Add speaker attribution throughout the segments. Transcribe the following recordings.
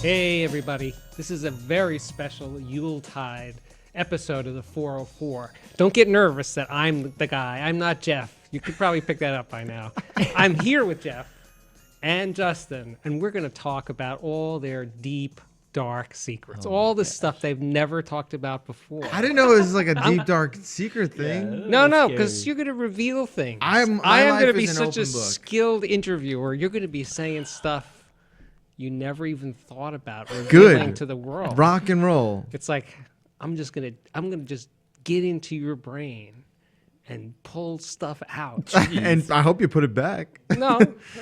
Speaker 1: Hey everybody, this is a very special Yuletide episode of the 404. Don't get nervous that I'm the guy. I'm not Jeff. You could probably pick that up by now. I'm here with Jeff and Justin, and we're going to talk about all their deep, dark secrets. All the stuff they've never talked about before.
Speaker 2: I didn't know it was like a deep, dark secret thing.
Speaker 1: No, because you're going to reveal things. I am going to be such a skilled interviewer. You're going to be saying stuff you never even thought about revealing to the world.
Speaker 2: Rock and roll.
Speaker 1: It's like I'm gonna just get into your brain and pull stuff out.
Speaker 2: And I hope you put it back.
Speaker 1: No,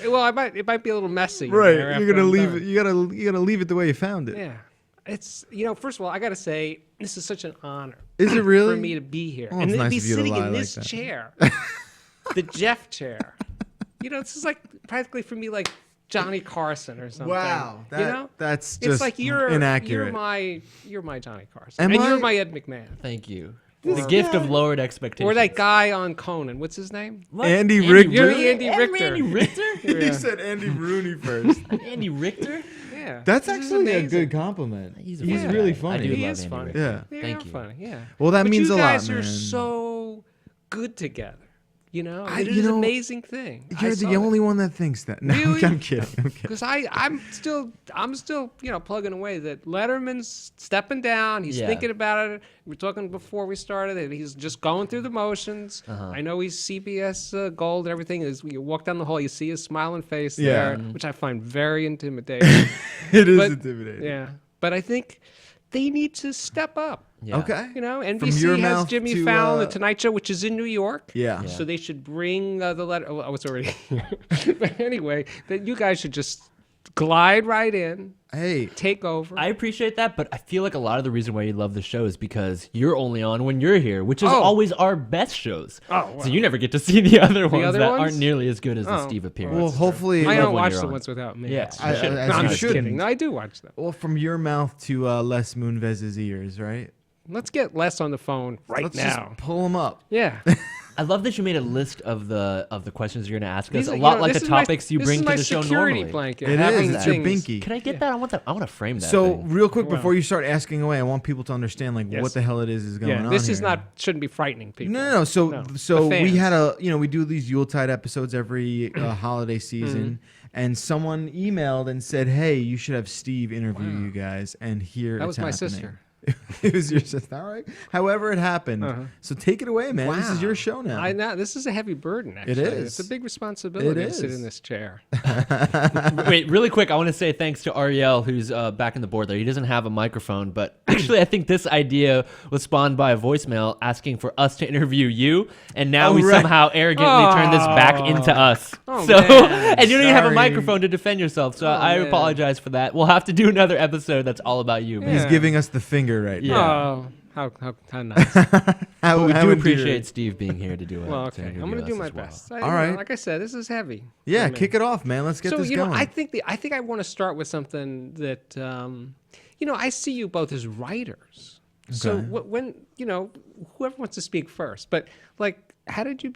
Speaker 1: well, it might be a little messy.
Speaker 2: Right, you're gonna leave it. You gotta leave it the way you found it.
Speaker 1: Yeah, it's first of all, I gotta say this is such an honor.
Speaker 2: Is it really
Speaker 1: for me to be here
Speaker 2: and
Speaker 1: and
Speaker 2: nice
Speaker 1: be
Speaker 2: of you to
Speaker 1: sitting
Speaker 2: lie
Speaker 1: in this
Speaker 2: like that.
Speaker 1: chair, the Jeff chair. This is like practically for me like Johnny Carson or something.
Speaker 2: Wow, that's just
Speaker 1: it's like
Speaker 2: inaccurate.
Speaker 1: You're my Johnny Carson, you're my Ed McMahon.
Speaker 3: Thank you. The gift of lowered expectations.
Speaker 1: Or that guy on Conan. What's his name?
Speaker 3: What?
Speaker 2: Andy Richter.
Speaker 1: You're the Andy Richter.
Speaker 3: Andy Richter?
Speaker 2: He said Andy Rooney first.
Speaker 3: Andy Richter?
Speaker 1: Yeah.
Speaker 2: That's
Speaker 1: This is
Speaker 2: actually a
Speaker 1: amazing.
Speaker 2: good compliment.
Speaker 3: He's
Speaker 2: really
Speaker 3: guy.
Speaker 2: funny.
Speaker 3: I do
Speaker 1: He
Speaker 3: love
Speaker 1: is
Speaker 3: Andy
Speaker 1: funny.
Speaker 3: Richter.
Speaker 2: Yeah.
Speaker 3: Thank you.
Speaker 1: Funny. Yeah.
Speaker 2: Well, that means a lot, man.
Speaker 1: You guys are so good together. It is an amazing thing.
Speaker 2: You're the only one that thinks that. No,
Speaker 1: Really?
Speaker 2: I'm kidding.
Speaker 1: Because I'm still plugging away that Letterman's stepping down. He's thinking about it. We were talking before we started that he's just going through the motions. I know he's CBS Gold and everything. You walk down the hall, you see his smiling face there, which I find very intimidating.
Speaker 2: It is intimidating.
Speaker 1: Yeah, but I think they need to step up.
Speaker 3: Yeah.
Speaker 2: Okay.
Speaker 1: NBC has Jimmy Fallon, The Tonight Show, which is in New York.
Speaker 2: Yeah.
Speaker 1: So they should bring the letter. Oh, it's already here. But anyway, that you guys should just glide right in.
Speaker 2: Hey.
Speaker 1: Take over.
Speaker 3: I appreciate that, but I feel like a lot of the reason why you love the show is because you're only on when you're here, which is always our best shows.
Speaker 1: Oh, wow.
Speaker 3: So you never get to see the other ones
Speaker 1: other
Speaker 3: that
Speaker 1: ones?
Speaker 3: aren't nearly as good as the Steve appearance.
Speaker 2: Well, hopefully.
Speaker 1: I don't
Speaker 3: when
Speaker 1: watch
Speaker 3: you're
Speaker 1: the
Speaker 3: on.
Speaker 1: ones without me.
Speaker 3: Yeah,
Speaker 1: I'm just
Speaker 2: shouldn't.
Speaker 1: kidding. No, I do watch them.
Speaker 2: Well, from your mouth to Les Moonvez's ears, right?
Speaker 1: Let's get Les on the phone
Speaker 2: Let's
Speaker 1: now.
Speaker 2: just pull him up.
Speaker 1: Yeah.
Speaker 3: I love that you made a list of the questions you're going to ask us.
Speaker 1: These
Speaker 3: A
Speaker 1: are-
Speaker 3: lot like the
Speaker 1: this is my-
Speaker 3: topics you bring to the show
Speaker 1: This is my security
Speaker 3: normally.
Speaker 1: blanket.
Speaker 2: It
Speaker 1: having
Speaker 2: is. It's your
Speaker 1: things.
Speaker 2: binky.
Speaker 3: Can I get that? I want to frame that.
Speaker 2: So,
Speaker 3: thing.
Speaker 2: real quick, before you start asking away, I want people to understand
Speaker 1: Yes.
Speaker 2: what the hell it is going on.
Speaker 1: This is
Speaker 2: here.
Speaker 1: shouldn't be frightening people.
Speaker 2: No. So
Speaker 1: The
Speaker 2: we
Speaker 1: fans.
Speaker 2: had we do these Yuletide episodes every holiday season, and someone emailed and said, "Hey, you should have Steve interview you guys." And here
Speaker 1: That
Speaker 2: it's
Speaker 1: was my
Speaker 2: happening.
Speaker 1: sister.
Speaker 2: It was your sister, all right. However, it happened. So take it away, man. This is your show now.
Speaker 1: I know this is a heavy burden. Actually,
Speaker 2: is.
Speaker 1: It's a big responsibility
Speaker 2: It
Speaker 1: to sit
Speaker 2: is.
Speaker 1: in this chair.
Speaker 3: Wait, really quick, I want to say thanks to Ariel, who's back in the board there. He doesn't have a microphone, but actually I think this idea was spawned by a voicemail asking for us to interview you, and now we somehow arrogantly turn this back into us.
Speaker 1: Oh,
Speaker 3: so,
Speaker 1: man.
Speaker 3: and you don't even have a
Speaker 2: Sorry.
Speaker 3: microphone to defend yourself, so I
Speaker 1: man.
Speaker 3: apologize for that. We'll have to do another episode that's all about you.
Speaker 2: He's
Speaker 1: Yeah.
Speaker 2: giving us the finger right
Speaker 3: Yeah.
Speaker 2: now.
Speaker 1: Oh, how nice.
Speaker 2: How,
Speaker 3: We
Speaker 2: how
Speaker 3: do
Speaker 2: endearing.
Speaker 3: appreciate Steve being here to do it.
Speaker 1: Well,
Speaker 3: to
Speaker 1: okay.
Speaker 3: interview
Speaker 1: I'm gonna do
Speaker 3: us
Speaker 1: my
Speaker 3: as well.
Speaker 1: best.
Speaker 2: All right.
Speaker 1: Like I said, this is heavy.
Speaker 2: Yeah,
Speaker 1: for me.
Speaker 2: kick it off, man. Let's get
Speaker 1: So
Speaker 2: this
Speaker 1: you
Speaker 2: going.
Speaker 1: know, I think I want to start with something that I see you both as writers. So
Speaker 2: Okay.
Speaker 1: when whoever wants to speak first, but like, how did you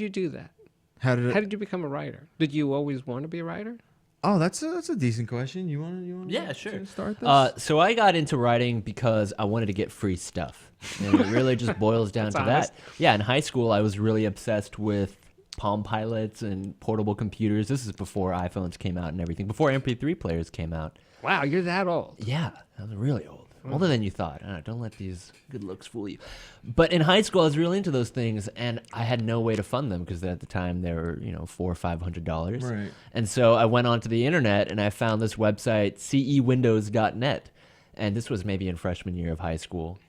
Speaker 1: do that?
Speaker 2: How did it?
Speaker 1: How did you become a writer? Did you always want to be a writer?
Speaker 2: Oh, that's a decent question. You want to
Speaker 3: Yeah, sure.
Speaker 2: start this?
Speaker 3: So I got into writing because I wanted to get free stuff. And it really just boils down
Speaker 1: That's
Speaker 3: to
Speaker 1: honest.
Speaker 3: that. Yeah, in high school, I was really obsessed with Palm Pilots and portable computers. This is before iPhones came out and everything, before MP3 players came out.
Speaker 1: Wow, you're that old.
Speaker 3: Yeah, I was really old. Older than you thought. Don't let these good looks fool you. But in high school, I was really into those things, and I had no way to fund them because at the time they were, $400 or $500.
Speaker 2: Right.
Speaker 3: And so I went onto the internet and I found this website, cewindows.net, and this was maybe in freshman year of high school.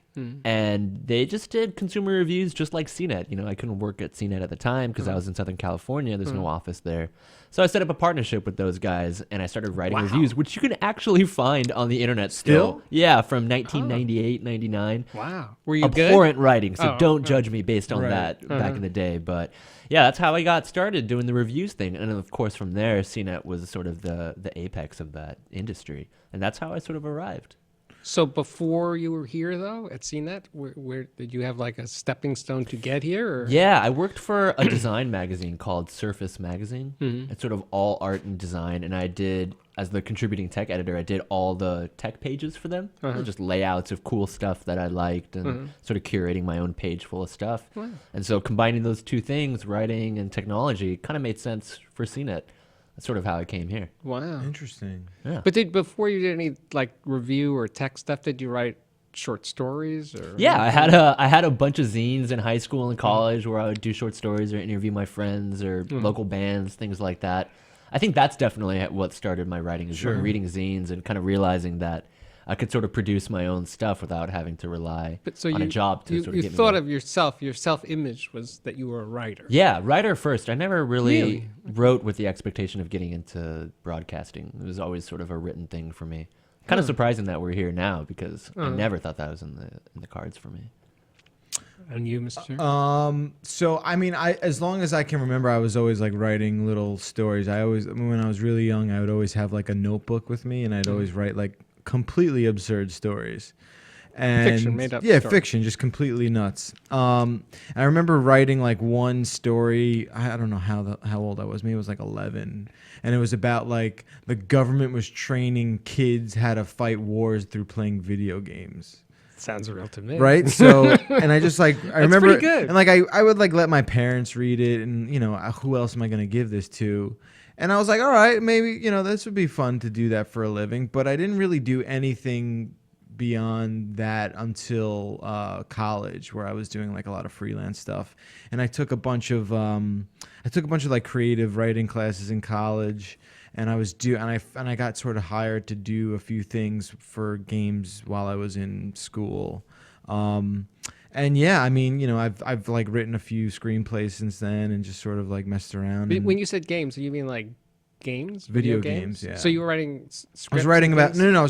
Speaker 3: And they just did consumer reviews just like CNET. I couldn't work at CNET at the time because I was in Southern California. There's no office there. So I set up a partnership with those guys, and I started writing reviews, which you can actually find on the internet still. Yeah, from 1998, 99.
Speaker 1: Wow, were you good?
Speaker 3: Abhorrent writing, so
Speaker 1: Oh,
Speaker 3: don't judge me based on
Speaker 2: Right.
Speaker 3: that back in the day. But yeah, that's how I got started doing the reviews thing. And then, of course, from there, CNET was sort of the apex of that industry. And that's how I sort of arrived.
Speaker 1: So before you were here, though, at CNET, where did you have like a stepping stone to get here? Or?
Speaker 3: Yeah, I worked for a design magazine called Surface Magazine. It's sort of all art and design, and I did, as the contributing tech editor, I did all the tech pages for them, just layouts of cool stuff that I liked, and sort of curating my own page full of stuff.
Speaker 1: Wow.
Speaker 3: And so combining those two things, writing and technology, kind of made sense for CNET. That's sort of how I came here.
Speaker 1: Wow.
Speaker 2: Interesting.
Speaker 3: Yeah.
Speaker 1: But before you did any like review or tech stuff, did you write short stories? Or
Speaker 3: Yeah, I had a bunch of zines in high school and college where I would do short stories or interview my friends or local bands, things like that. I think that's definitely what started my writing, is reading zines and kind of realizing that I could sort of produce my own stuff without having to rely on a job to sort of
Speaker 1: you
Speaker 3: get me
Speaker 1: thought
Speaker 3: there.
Speaker 1: of yourself, your self-image was that you were a writer.
Speaker 3: Yeah, writer first. I never really
Speaker 1: Really?
Speaker 3: wrote with the expectation of getting into broadcasting. It was always sort of a written thing for me. Kind of surprising that we're here now, because I never thought that was in the cards for me.
Speaker 1: And you, Mr.
Speaker 2: So I mean, as long as I can remember, I was always like writing little stories. When I was really young, I would always have like a notebook with me, and I'd always write like completely absurd stories. And
Speaker 1: Fiction, made up
Speaker 2: yeah,
Speaker 1: story.
Speaker 2: fiction, just completely nuts. I remember writing like one story. I don't know how old I was. Maybe it was like 11, and it was about like the government was training kids how to fight wars through playing video games.
Speaker 1: Sounds real to me.
Speaker 2: Right. So, and I just like, I remember,
Speaker 1: pretty good.
Speaker 2: and like, I would like let my parents read it, and, you know, who else am I going to give this to? And I was like, all right, maybe, you know, this would be fun to do that for a living. But I didn't really do anything beyond that until college, where I was doing like a lot of freelance stuff. And I took a bunch of like creative writing classes in college. And I got sort of hired to do a few things for games while I was in school. And yeah, I mean, you know, I've like written a few screenplays since then, and just sort of like messed around.
Speaker 1: But when you said games, you mean like games?
Speaker 2: Video games, yeah.
Speaker 1: So you were writing scripts?
Speaker 2: I was writing
Speaker 1: and
Speaker 2: about
Speaker 1: things?
Speaker 2: I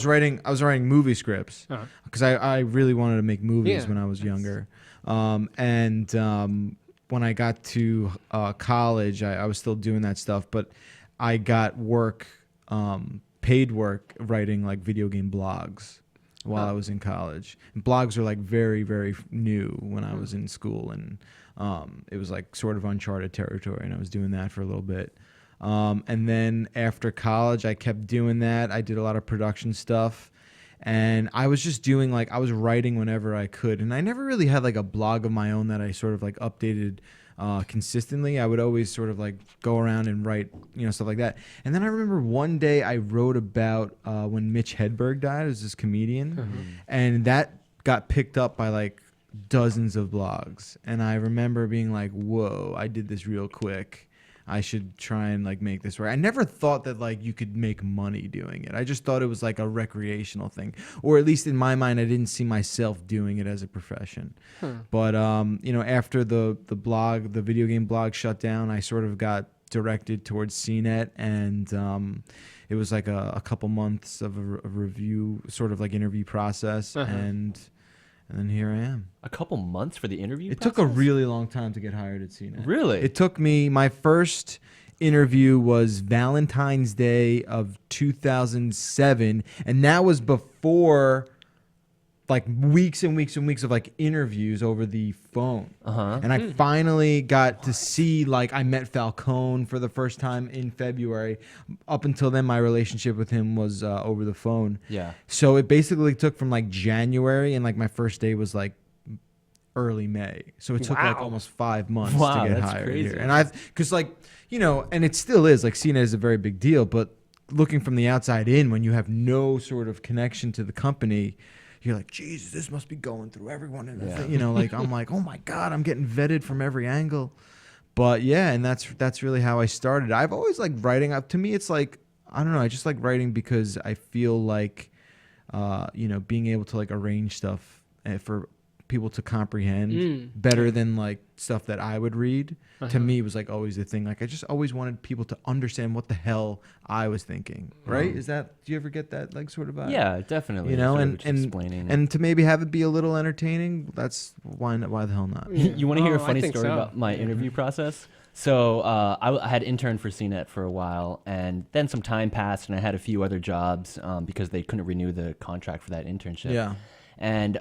Speaker 2: was writing movie scripts,
Speaker 1: Uh-huh.
Speaker 2: because I really wanted to make movies
Speaker 1: Yeah,
Speaker 2: when I was younger. When I got to college, I was still doing that stuff, but I got work, paid work, writing like video game blogs while I was in college. And blogs are like very, very new when I was in school, and it was like sort of uncharted territory, and I was doing that for a little bit. And then after college, I kept doing that. I did a lot of production stuff, and I was just doing like, I was writing whenever I could. And I never really had like a blog of my own that I sort of like updated consistently. I would always sort of like go around and write, you know, stuff like that. And then I remember one day I wrote about when Mitch Hedberg died. It was this comedian, and that got picked up by like dozens of blogs. And I remember being like, whoa, I did this real quick. I should try and like make this work. I never thought that like you could make money doing it. I just thought it was like a recreational thing, or at least in my mind, I didn't see myself doing it as a profession. But you know, after the video game blog shut down, I sort of got directed towards CNET, and it was like a couple months of a review, sort of like interview process, and then here I am.
Speaker 3: A couple months for the interview
Speaker 2: It
Speaker 3: process?
Speaker 2: took a really long time to get hired at CNET.
Speaker 3: Really?
Speaker 2: It took me, my first interview was Valentine's Day of 2007, and that was before like weeks and weeks and weeks of like interviews over the phone. And I finally got to see, like, I met Falcone for the first time in February. Up until then, my relationship with him was over the phone.
Speaker 3: Yeah.
Speaker 2: So it basically took from like January, and like my first day was like early May. So it took like
Speaker 1: Wow.
Speaker 2: almost 5 months
Speaker 3: Wow,
Speaker 2: to get
Speaker 3: that's
Speaker 2: hired
Speaker 3: crazy.
Speaker 2: here. And because like, you know, and it still is, like, CNET is a very big deal, but looking from the outside in, when you have no sort of connection to the company, you're like, Jesus, this must be going through everyone. And
Speaker 3: Yeah.
Speaker 2: you know, like, I'm like, oh my God, I'm getting vetted from every angle. But yeah, and that's really how I started. I've always liked writing. To me, it's like, I don't know, I just like writing because I feel like, you know, being able to like arrange stuff for people to comprehend better than like stuff that I would read. To me, was like always the thing. Like I just always wanted people to understand what the hell I was thinking. Right? Is that? Do you ever get that like sort of vibe?
Speaker 3: Yeah, definitely.
Speaker 2: You know,
Speaker 3: Sort
Speaker 2: and
Speaker 3: of just explaining.
Speaker 2: and to maybe have it be a little entertaining. That's why the hell not?
Speaker 3: You want to hear a
Speaker 1: Oh, I
Speaker 3: funny
Speaker 1: think
Speaker 3: story
Speaker 1: so.
Speaker 3: about my interview process? So I had interned for CNET for a while, and then some time passed, and I had a few other jobs because they couldn't renew the contract for that internship.
Speaker 2: Yeah.
Speaker 3: And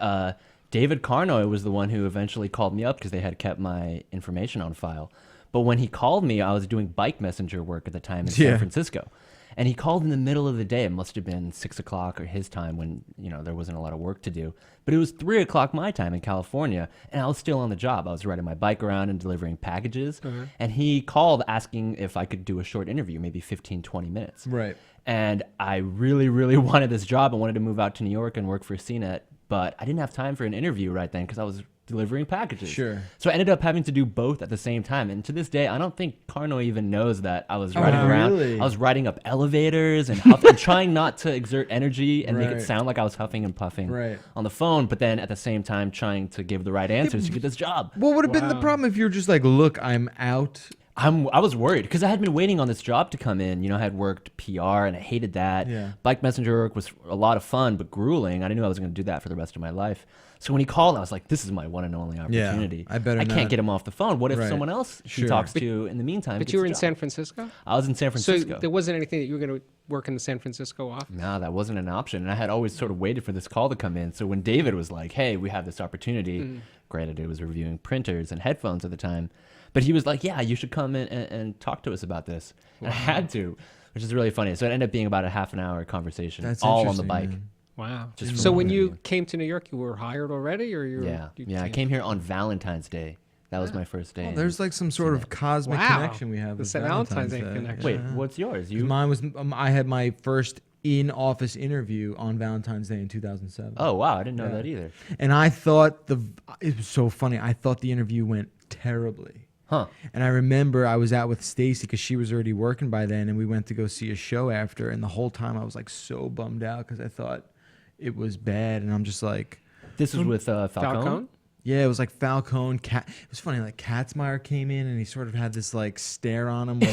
Speaker 3: David Carnoy was the one who eventually called me up because they had kept my information on file. But when he called me, I was doing bike messenger work at the time in San Francisco. And he called in the middle of the day. It must have been 6 o'clock or his time when, there wasn't a lot of work to do. But it was 3 o'clock my time in California, and I was still on the job. I was riding my bike around and delivering packages. And he called asking if I could do a short interview, maybe 15, 20 minutes.
Speaker 2: Right.
Speaker 3: And I really, really wanted this job. I wanted to move out to New York and work for CNET, but I didn't have time for an interview right then because I was delivering packages.
Speaker 2: Sure.
Speaker 3: So I ended up having to do both at the same time. And to this day, I don't think Carnoy even knows that I was riding around.
Speaker 2: Really?
Speaker 3: I was riding up elevators and huffing, trying not to exert energy and make it
Speaker 2: Right.
Speaker 3: sound like I was huffing and puffing
Speaker 2: Right.
Speaker 3: on the phone, but then at the same time trying to give the right answers to get this job.
Speaker 2: What would have been the problem if you're just like, look, I'm out.
Speaker 3: I was worried because I had been waiting on this job to come in. I had worked PR and I hated that.
Speaker 2: Yeah.
Speaker 3: Bike messenger work was a lot of fun, but grueling. I knew I was going to do that for the rest of my life. So when he called, I was like, this is my one and only opportunity.
Speaker 2: I better
Speaker 3: I can't
Speaker 2: not.
Speaker 3: get him off the phone. What if
Speaker 2: Right.
Speaker 3: someone else he
Speaker 2: Sure.
Speaker 3: talks to in the meantime?
Speaker 1: But
Speaker 3: gets
Speaker 1: you were
Speaker 3: the
Speaker 1: in
Speaker 3: job?
Speaker 1: San Francisco?
Speaker 3: I was in San Francisco.
Speaker 1: So there wasn't anything that you were going to work in the San Francisco office?
Speaker 3: No, that wasn't an option. And I had always sort of waited for this call to come in. So when David was like, hey, we have this opportunity, granted it was reviewing printers and headphones at the time, but he was like, yeah, you should come in and talk to us about this. And I had to, which is really funny. So it ended up being about a half an hour conversation,
Speaker 2: That's
Speaker 3: all on the
Speaker 2: interesting,
Speaker 3: bike.
Speaker 2: man.
Speaker 1: Wow.
Speaker 3: Just
Speaker 1: So
Speaker 3: for
Speaker 1: when
Speaker 3: one
Speaker 1: you
Speaker 3: interview.
Speaker 1: came to New York, you were hired already, or
Speaker 3: Yeah, I came here on Valentine's Day. That was my first day.
Speaker 2: Oh, there's like some sort of cosmic
Speaker 1: Wow.
Speaker 2: connection we have.
Speaker 1: The
Speaker 2: with
Speaker 1: St. Valentine's Day
Speaker 2: Day.
Speaker 1: connection.
Speaker 3: Wait,
Speaker 2: Yeah.
Speaker 3: what's yours?
Speaker 2: 'Cause
Speaker 3: You?
Speaker 2: mine was I had my first in-office interview on Valentine's Day in 2007.
Speaker 3: Oh wow, I didn't know
Speaker 2: Yeah.
Speaker 3: that either.
Speaker 2: And I thought it was so funny. I thought the interview went terribly.
Speaker 3: Huh?
Speaker 2: And I remember I was out with Stacy because she was already working by then, and we went to go see a show after. And the whole time I was like so bummed out because I thought it was bad. And I'm just like,
Speaker 3: This was with Falcone.
Speaker 1: Falcone?
Speaker 2: yeah, it was like Falcone. It was funny. Like Katzmeyer came in and he sort of had this like stare on him. Where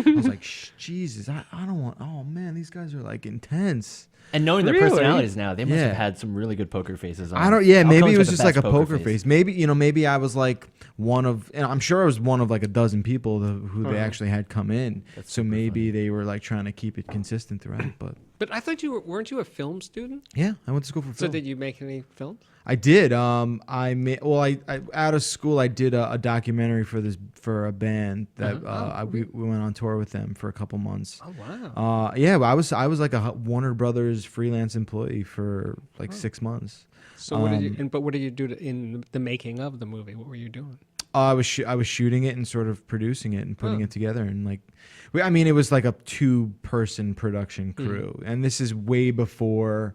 Speaker 2: I was like, Jesus, I don't want. Oh man, these guys are like intense.
Speaker 3: And knowing their
Speaker 1: Really?
Speaker 3: personalities now, they must
Speaker 2: Yeah.
Speaker 3: have had some really good poker faces on.
Speaker 2: I don't. Yeah, maybe
Speaker 3: Falcone's
Speaker 2: it
Speaker 3: got
Speaker 2: was
Speaker 3: the
Speaker 2: just like
Speaker 3: best
Speaker 2: a poker face. Maybe I was like one of. And I'm sure I was one of like a dozen people who they actually had come in.
Speaker 3: That's
Speaker 2: So
Speaker 3: super
Speaker 2: maybe they were like trying to keep it consistent throughout. But
Speaker 1: But I thought weren't you a film student?
Speaker 2: yeah, I went to school for
Speaker 1: So
Speaker 2: film.
Speaker 1: did you make any films?
Speaker 2: I did. I out of school I did a documentary for a band that we went on tour with them for a couple months.
Speaker 1: Oh wow.
Speaker 2: Yeah, I was like a Warner Brothers freelance employee for like 6 months.
Speaker 1: So what did you? But what did you do in the making of the movie? What were you doing?
Speaker 2: I was shooting it and sort of producing it and putting it together and like, it was like a 2-person production crew, and this is way before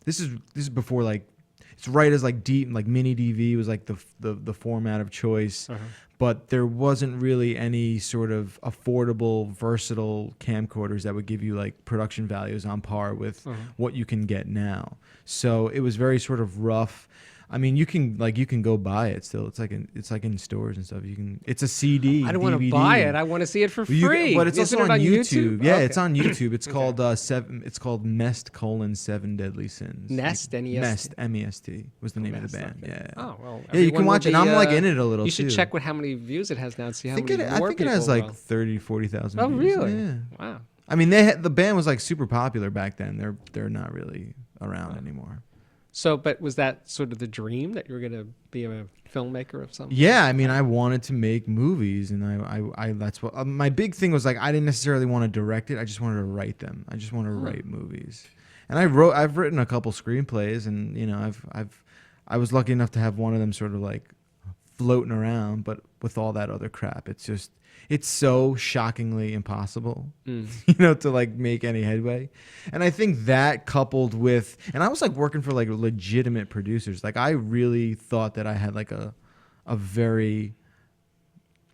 Speaker 2: this is before like it's right as like deep like mini DV was like the format of choice. But there wasn't really any sort of affordable, versatile camcorders that would give you like production values on par with what you can get now. So it was very sort of rough. I mean, you can go buy it still. It's like in stores and stuff. It's a CD.
Speaker 1: I don't want to
Speaker 2: DVD.
Speaker 1: buy it. I want to see it for free.
Speaker 2: But it's
Speaker 1: Isn't
Speaker 2: also
Speaker 1: it
Speaker 2: on YouTube. Yeah,
Speaker 1: Okay.
Speaker 2: it's on YouTube. It's called It's called Mest: 7 Deadly Sins.
Speaker 1: Nest, N-E-S-T?
Speaker 2: Mest, MEST was the name of the
Speaker 1: Mest,
Speaker 2: band.
Speaker 1: okay.
Speaker 2: Yeah.
Speaker 1: Oh well.
Speaker 2: Yeah, you
Speaker 1: everyone
Speaker 2: can watch
Speaker 1: will
Speaker 2: it. I'm
Speaker 1: be,
Speaker 2: like in it a little.
Speaker 1: You should
Speaker 2: too.
Speaker 1: check how many views it has now and see how
Speaker 2: I think
Speaker 1: many more
Speaker 2: I think it
Speaker 1: people
Speaker 2: has like
Speaker 1: will.
Speaker 2: 30, 40,000.
Speaker 1: Oh
Speaker 2: views.
Speaker 1: really?
Speaker 2: Yeah.
Speaker 1: Wow.
Speaker 2: I mean, the band was like super popular back then. They're not really around anymore.
Speaker 1: So, but was that sort of the dream that you were going to be a filmmaker of some?
Speaker 2: Yeah, I mean, I wanted to make movies, and I that's what my big thing was. Like, I didn't necessarily want to direct it. I just wanted to write them. I just want to write movies, and I've written a couple screenplays, and I was lucky enough to have one of them sort of like floating around, but with all that other crap, it's so shockingly impossible, to like make any headway. And I think that coupled with, and I was like working for like legitimate producers. Like I really thought that I had like a very,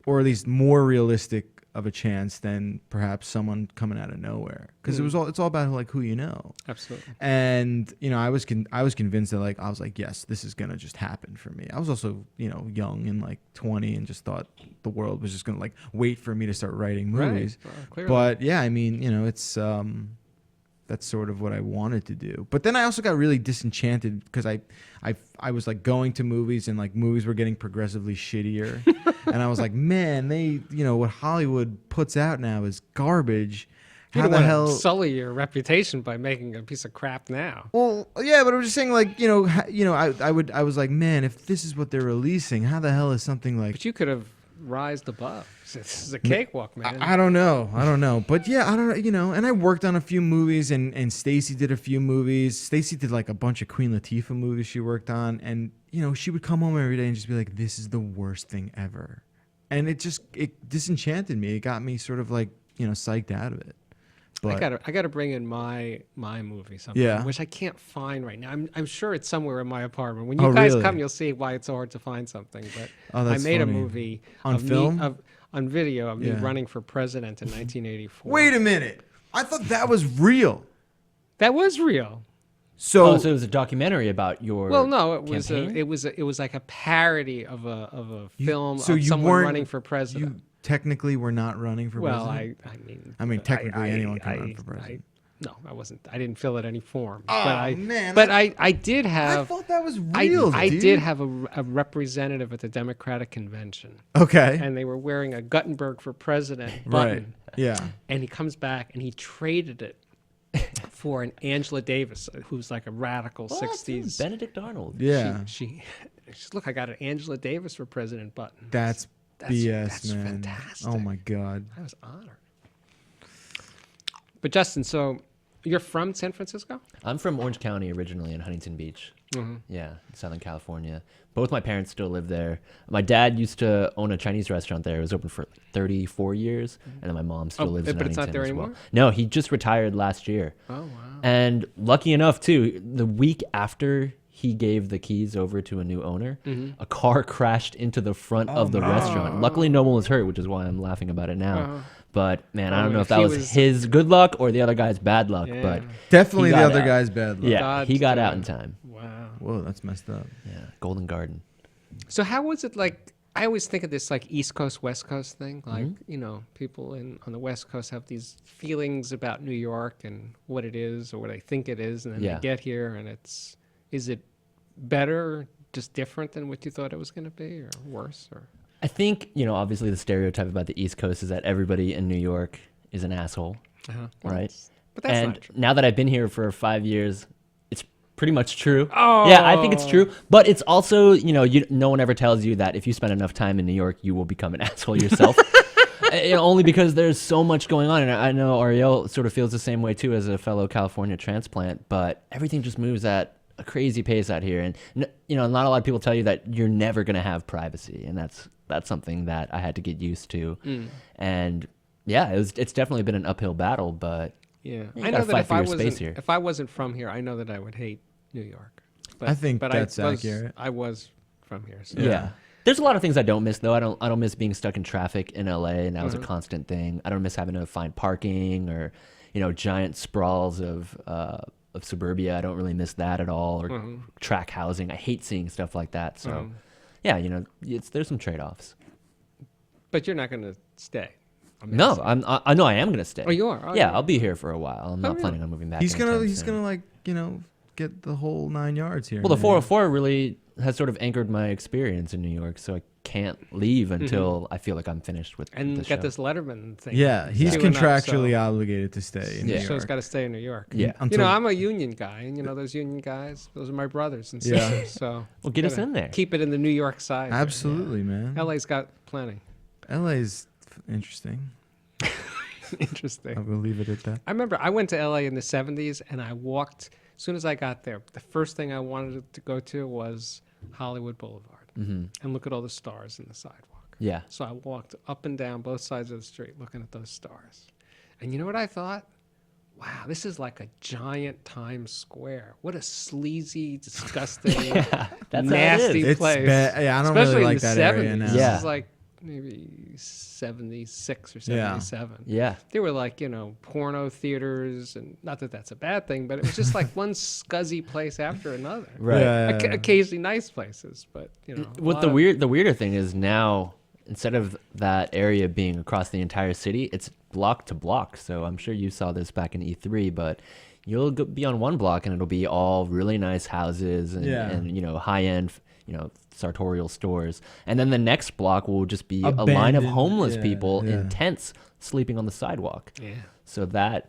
Speaker 2: or at least more realistic of a chance than perhaps someone coming out of nowhere, because it's all about like who you know.
Speaker 1: Absolutely.
Speaker 2: And I was convinced that like I was like, yes, this is gonna just happen for me. I was also young and like 20 and just thought the world was just gonna like wait for me to start writing movies.
Speaker 1: Right. Well, clearly.
Speaker 2: But yeah, I mean, it's that's sort of what I wanted to do. But then I also got really disenchanted because I was like going to movies and like movies were getting progressively shittier. And I was like, man, they, what Hollywood puts out now is garbage.
Speaker 1: You
Speaker 2: How
Speaker 1: don't
Speaker 2: the
Speaker 1: want
Speaker 2: hell?
Speaker 1: to sully your reputation by making a piece of crap now.
Speaker 2: Well, yeah, but I'm just saying, like, I was like, man, if this is what they're releasing, how the hell is something like?
Speaker 1: But you could have rised above. This is a cakewalk, man.
Speaker 2: I don't know. But yeah, I don't know. And I worked on a few movies, and Stacy did a few movies. Stacy did like a bunch of Queen Latifah movies she worked on, and she would come home every day and just be like, "This is the worst thing ever," and it disenchanted me. It got me sort of like psyched out of it. But
Speaker 1: I gotta bring in my movie sometime,
Speaker 2: Yeah.
Speaker 1: which I can't find right now. I'm sure it's somewhere in my apartment. When you guys
Speaker 2: really?
Speaker 1: come, you'll see why it's so hard to find something. But
Speaker 2: Oh,
Speaker 1: I
Speaker 2: that's
Speaker 1: made a
Speaker 2: funny.
Speaker 1: movie
Speaker 2: On
Speaker 1: of
Speaker 2: film?
Speaker 1: on video of me
Speaker 2: Yeah.
Speaker 1: running for president in 1984.
Speaker 2: wait a minute, I thought that was real.
Speaker 1: That was real.
Speaker 2: So,
Speaker 3: So it was a documentary about your.
Speaker 1: Well, no, it was
Speaker 3: campaign?
Speaker 1: it was like a parody of a film
Speaker 2: so
Speaker 1: of
Speaker 2: you
Speaker 1: someone
Speaker 2: weren't-
Speaker 1: running for president.
Speaker 2: you technically were not running for
Speaker 1: Well,
Speaker 2: president.
Speaker 1: I mean,
Speaker 2: technically anyone can run for president.
Speaker 1: No, I wasn't. I didn't fill out any forms.
Speaker 2: Oh,
Speaker 1: but I,
Speaker 2: man,
Speaker 1: But I did
Speaker 2: I
Speaker 1: have.
Speaker 2: thought that was real.
Speaker 1: I
Speaker 2: dude.
Speaker 1: did have a representative at the Democratic convention,
Speaker 2: Okay.
Speaker 1: and they were wearing a Guttenberg for president
Speaker 2: Right.
Speaker 1: button.
Speaker 2: Yeah.
Speaker 1: And he comes back and he traded it for an Angela Davis, who's like a radical
Speaker 3: What?
Speaker 1: 60s.
Speaker 3: Benedict Arnold.
Speaker 2: Yeah.
Speaker 1: She said, look, I got an Angela Davis for president button.
Speaker 2: That's BS,
Speaker 1: that's
Speaker 2: man.
Speaker 1: fantastic.
Speaker 2: Oh my god.
Speaker 1: I was honored. But Justin, so you're from San Francisco?
Speaker 3: I'm from Orange County originally in Huntington Beach.
Speaker 1: Mm-hmm.
Speaker 3: Yeah, Southern California. Both my parents still live there. My dad used to own a Chinese restaurant there. It was open for 34 years, and then my mom still lives in
Speaker 1: but it's
Speaker 3: Huntington
Speaker 1: not there
Speaker 3: as well.
Speaker 1: anymore?
Speaker 3: No, he just retired last year.
Speaker 1: Oh, wow.
Speaker 3: And lucky enough, too, the week after he gave the keys over to a new owner, a car crashed into the front of the restaurant. Luckily, no one was hurt, which is why I'm laughing about it now. But, man, I don't know if that was his good luck or the other guy's bad luck.
Speaker 1: Yeah.
Speaker 3: But
Speaker 2: Definitely
Speaker 3: he
Speaker 2: the
Speaker 3: got
Speaker 2: other
Speaker 3: out.
Speaker 2: guy's bad luck.
Speaker 3: Yeah,
Speaker 1: God's
Speaker 3: he got out
Speaker 1: doing.
Speaker 3: in time.
Speaker 1: Wow.
Speaker 2: Whoa, that's messed up.
Speaker 3: Yeah, Golden Garden.
Speaker 1: So how was it like? I always think of this like East Coast, West Coast thing. Like, people on the West Coast have these feelings about New York and what it is or what they think it is. And then
Speaker 3: Yeah.
Speaker 1: they get here and is it better, just different than what you thought it was going to be, or worse? Or
Speaker 3: I think, obviously the stereotype about the East Coast is that everybody in New York is an asshole, right?
Speaker 1: But that's
Speaker 3: and
Speaker 1: not true.
Speaker 3: now that I've been here for 5 years, it's pretty much true.
Speaker 1: Oh.
Speaker 3: Yeah, I think it's true. But it's also, no one ever tells you that if you spend enough time in New York, you will become an asshole yourself. Only because there's so much going on. And I know Ariel sort of feels the same way too as a fellow California transplant, but everything just moves at a crazy pace out here. And, not a lot of people tell you that you're never going to have privacy. And that's something that I had to get used to. And yeah, it's definitely been an uphill battle, but
Speaker 1: Yeah,
Speaker 3: you
Speaker 1: I
Speaker 3: gotta
Speaker 1: know that
Speaker 3: fight
Speaker 1: if
Speaker 3: for
Speaker 1: I
Speaker 3: your
Speaker 1: wasn't
Speaker 3: space here.
Speaker 1: if I wasn't from here, I know that I would hate New York. But,
Speaker 2: I think that's accurate.
Speaker 1: I was from here, so
Speaker 3: yeah. There's a lot of things I don't miss though. I don't miss being stuck in traffic in LA, and that was a constant thing. I don't miss having to find parking or, giant sprawls of suburbia. I don't really miss that at all, or track housing. I hate seeing stuff like that. So, yeah, there's some trade-offs.
Speaker 1: But you're not going to stay.
Speaker 3: No, I know I am gonna stay.
Speaker 1: Oh, you are? Oh,
Speaker 3: yeah,
Speaker 1: you are.
Speaker 3: I'll be here for a while. I'm not
Speaker 1: really?
Speaker 3: planning on moving back.
Speaker 2: He's gonna
Speaker 3: anytime soon.
Speaker 2: get the whole 9 yards here.
Speaker 3: Well, the
Speaker 2: man.
Speaker 3: 404 really has sort of anchored my experience in New York, so I can't leave until I feel like I'm finished with
Speaker 1: And
Speaker 3: the
Speaker 1: get
Speaker 3: show.
Speaker 1: this Letterman thing.
Speaker 2: Yeah, he's
Speaker 1: queuing up,
Speaker 2: contractually
Speaker 1: so-
Speaker 2: obligated to stay in
Speaker 3: Yeah.
Speaker 2: New
Speaker 1: So he's
Speaker 2: York.
Speaker 1: got to stay in New York.
Speaker 3: Yeah.
Speaker 2: Until-
Speaker 1: I'm a union guy, and those union guys, those are my brothers and
Speaker 2: Yeah.
Speaker 1: sisters. So
Speaker 3: Well, get us
Speaker 1: gotta
Speaker 3: in there.
Speaker 1: Keep it in the New York side.
Speaker 2: Absolutely, man.
Speaker 1: LA's got plenty.
Speaker 2: LA's interesting.
Speaker 1: Interesting.
Speaker 2: I'm gonna leave it at that.
Speaker 1: I remember I went to LA in the 70s, and I walked, as soon as I got there, the first thing I wanted to go to was Hollywood Boulevard and look at all the stars in the sidewalk.
Speaker 3: Yeah.
Speaker 1: So I walked up and down both sides of the street looking at those stars. And you know what I thought? Wow, this is like a giant Times Square. What a sleazy, disgusting,
Speaker 3: That's how it
Speaker 1: nasty
Speaker 3: is.
Speaker 2: It's
Speaker 1: place.
Speaker 2: bad. Yeah, I don't
Speaker 1: Especially
Speaker 2: really
Speaker 1: in
Speaker 2: like
Speaker 1: the
Speaker 2: that
Speaker 1: 70s.
Speaker 2: area now.
Speaker 3: Yeah.
Speaker 1: This is like, maybe 76 or
Speaker 2: Yeah.
Speaker 1: 77.
Speaker 3: Yeah.
Speaker 1: They were like, porno theaters, and not that that's a bad thing, but it was just like one scuzzy place after another.
Speaker 3: Right.
Speaker 2: Yeah.
Speaker 1: Occasionally nice places, but a
Speaker 3: What
Speaker 1: lot
Speaker 3: the
Speaker 1: of-
Speaker 3: weirder thing is now, instead of that area being across the entire city, it's block to block. So I'm sure you saw this back in E3, but you'll be on one block and it'll be all really nice houses and,
Speaker 2: Yeah.
Speaker 3: and high end, sartorial stores. And then the next block will just be a line of
Speaker 2: Abandoned,
Speaker 3: homeless
Speaker 2: yeah,
Speaker 3: people
Speaker 2: yeah.
Speaker 3: in tents sleeping on the sidewalk.
Speaker 1: Yeah.
Speaker 3: So that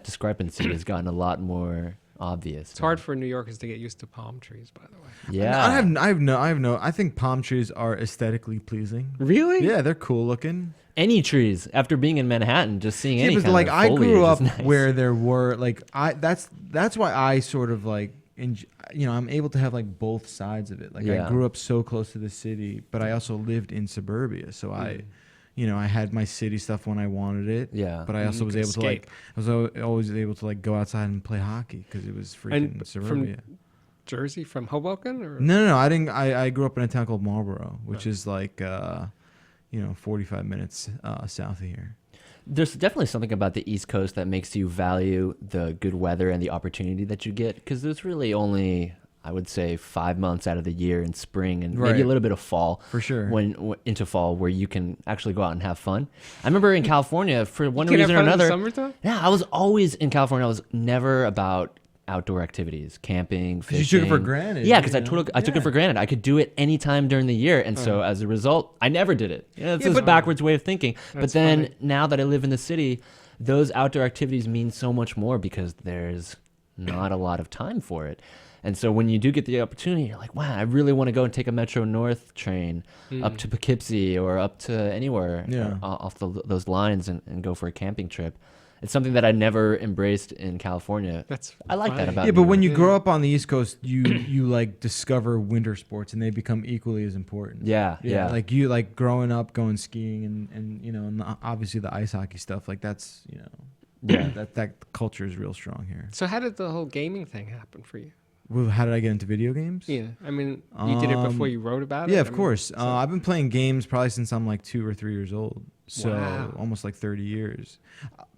Speaker 3: discrepancy has gotten a lot more obvious.
Speaker 1: It's hard for New Yorkers to get used to palm trees, by the way.
Speaker 3: Yeah.
Speaker 2: I think palm trees are aesthetically pleasing.
Speaker 1: Really?
Speaker 2: Yeah, they're cool looking.
Speaker 3: Any trees, after being in Manhattan, just seeing any
Speaker 2: Yeah,
Speaker 3: kind
Speaker 2: but
Speaker 3: of
Speaker 2: I grew
Speaker 3: foliage
Speaker 2: up
Speaker 3: is nice.
Speaker 2: where there were that's why I sort of I'm able to have like both sides of it. Like
Speaker 3: Yeah.
Speaker 2: I grew up so close to the city, but I also lived in suburbia, so I had my city stuff when I wanted it.
Speaker 3: Yeah.
Speaker 2: But I also was
Speaker 1: could
Speaker 2: able to I was always able to go outside and play hockey because it was freaking
Speaker 1: And
Speaker 2: suburbia.
Speaker 1: Jersey, from Hoboken? Or?
Speaker 2: No, I didn't. I grew up in a town called Marlboro, which is like 45 minutes south of here.
Speaker 3: There's definitely something about the East Coast that makes you value the good weather and the opportunity that you get, because there's really only, I would say, 5 months out of the year in spring and maybe
Speaker 2: Right.
Speaker 3: a little bit of fall.
Speaker 2: For sure.
Speaker 3: Into fall, where you can actually go out and have fun. I remember in California, for one
Speaker 1: You can have
Speaker 3: reason or
Speaker 1: fun in the
Speaker 3: another.
Speaker 1: summertime?
Speaker 3: Yeah, I was always in California. I was never about outdoor activities, camping, fishing.
Speaker 2: You took it for granted,
Speaker 3: Yeah, because
Speaker 2: you
Speaker 3: I
Speaker 2: know?
Speaker 3: took it
Speaker 2: Yeah.
Speaker 3: for granted. I could do it anytime during the year, and so as a result, I never did it. It's
Speaker 2: Yeah,
Speaker 3: this
Speaker 2: but-
Speaker 3: backwards way of thinking. But
Speaker 1: That's
Speaker 3: then
Speaker 1: funny.
Speaker 3: now that I live in the city, those outdoor activities mean so much more because there's not a lot of time for it. And so when you do get the opportunity, you're like, wow, I really want to go and take a Metro North train up to Poughkeepsie or up to anywhere
Speaker 2: Yeah.
Speaker 3: off those lines and go for a camping trip. It's something that I never embraced in California. I like that
Speaker 1: funny.
Speaker 3: about
Speaker 2: Yeah, but
Speaker 3: New
Speaker 2: when
Speaker 3: York.
Speaker 2: you grow up on the East Coast, you like discover winter sports and they become equally as important.
Speaker 3: Yeah.
Speaker 2: Like you like growing up going skiing and obviously the ice hockey stuff, like that's that culture is real strong here.
Speaker 1: So how did the whole gaming thing happen for you?
Speaker 2: Well, how did I get into video games?
Speaker 1: Yeah, I mean, you did it before you wrote about it?
Speaker 2: Yeah,
Speaker 1: I
Speaker 2: of
Speaker 1: mean,
Speaker 2: course.
Speaker 1: so-
Speaker 2: I've been playing games probably since I'm like 2 or 3 years old. So
Speaker 1: Wow.
Speaker 2: almost like 30 years.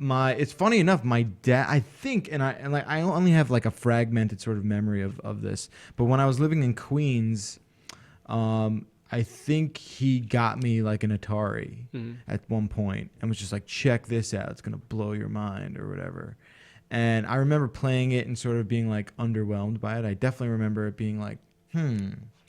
Speaker 2: It's funny enough, my dad, I think, I only have like a fragmented sort of memory of this, but when I was living in Queens, I think he got me like an Atari at one point and was just like, check this out. It's going to blow your mind or whatever. And I remember playing it and sort of being like underwhelmed by it. I definitely remember it being like,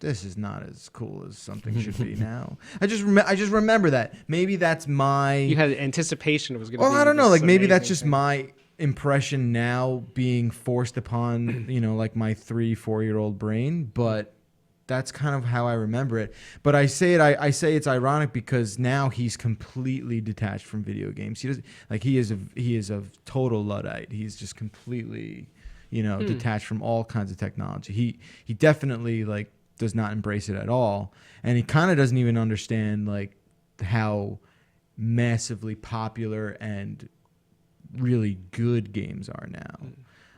Speaker 2: this is not as cool as something should be now. I just remember that. Maybe that's my...
Speaker 1: You had anticipation it was going to
Speaker 2: Well,
Speaker 1: be
Speaker 2: I don't know.
Speaker 1: this
Speaker 2: Like maybe that's
Speaker 1: amazing
Speaker 2: just
Speaker 1: thing.
Speaker 2: my impression now being forced upon, like my 3-4-year-old brain. But that's kind of how I remember it. But I say it's ironic because now he's completely detached from video games. He is a total Luddite. He's just completely, detached from all kinds of technology. He definitely like does not embrace it at all, and he kind of doesn't even understand like how massively popular and really good games are now.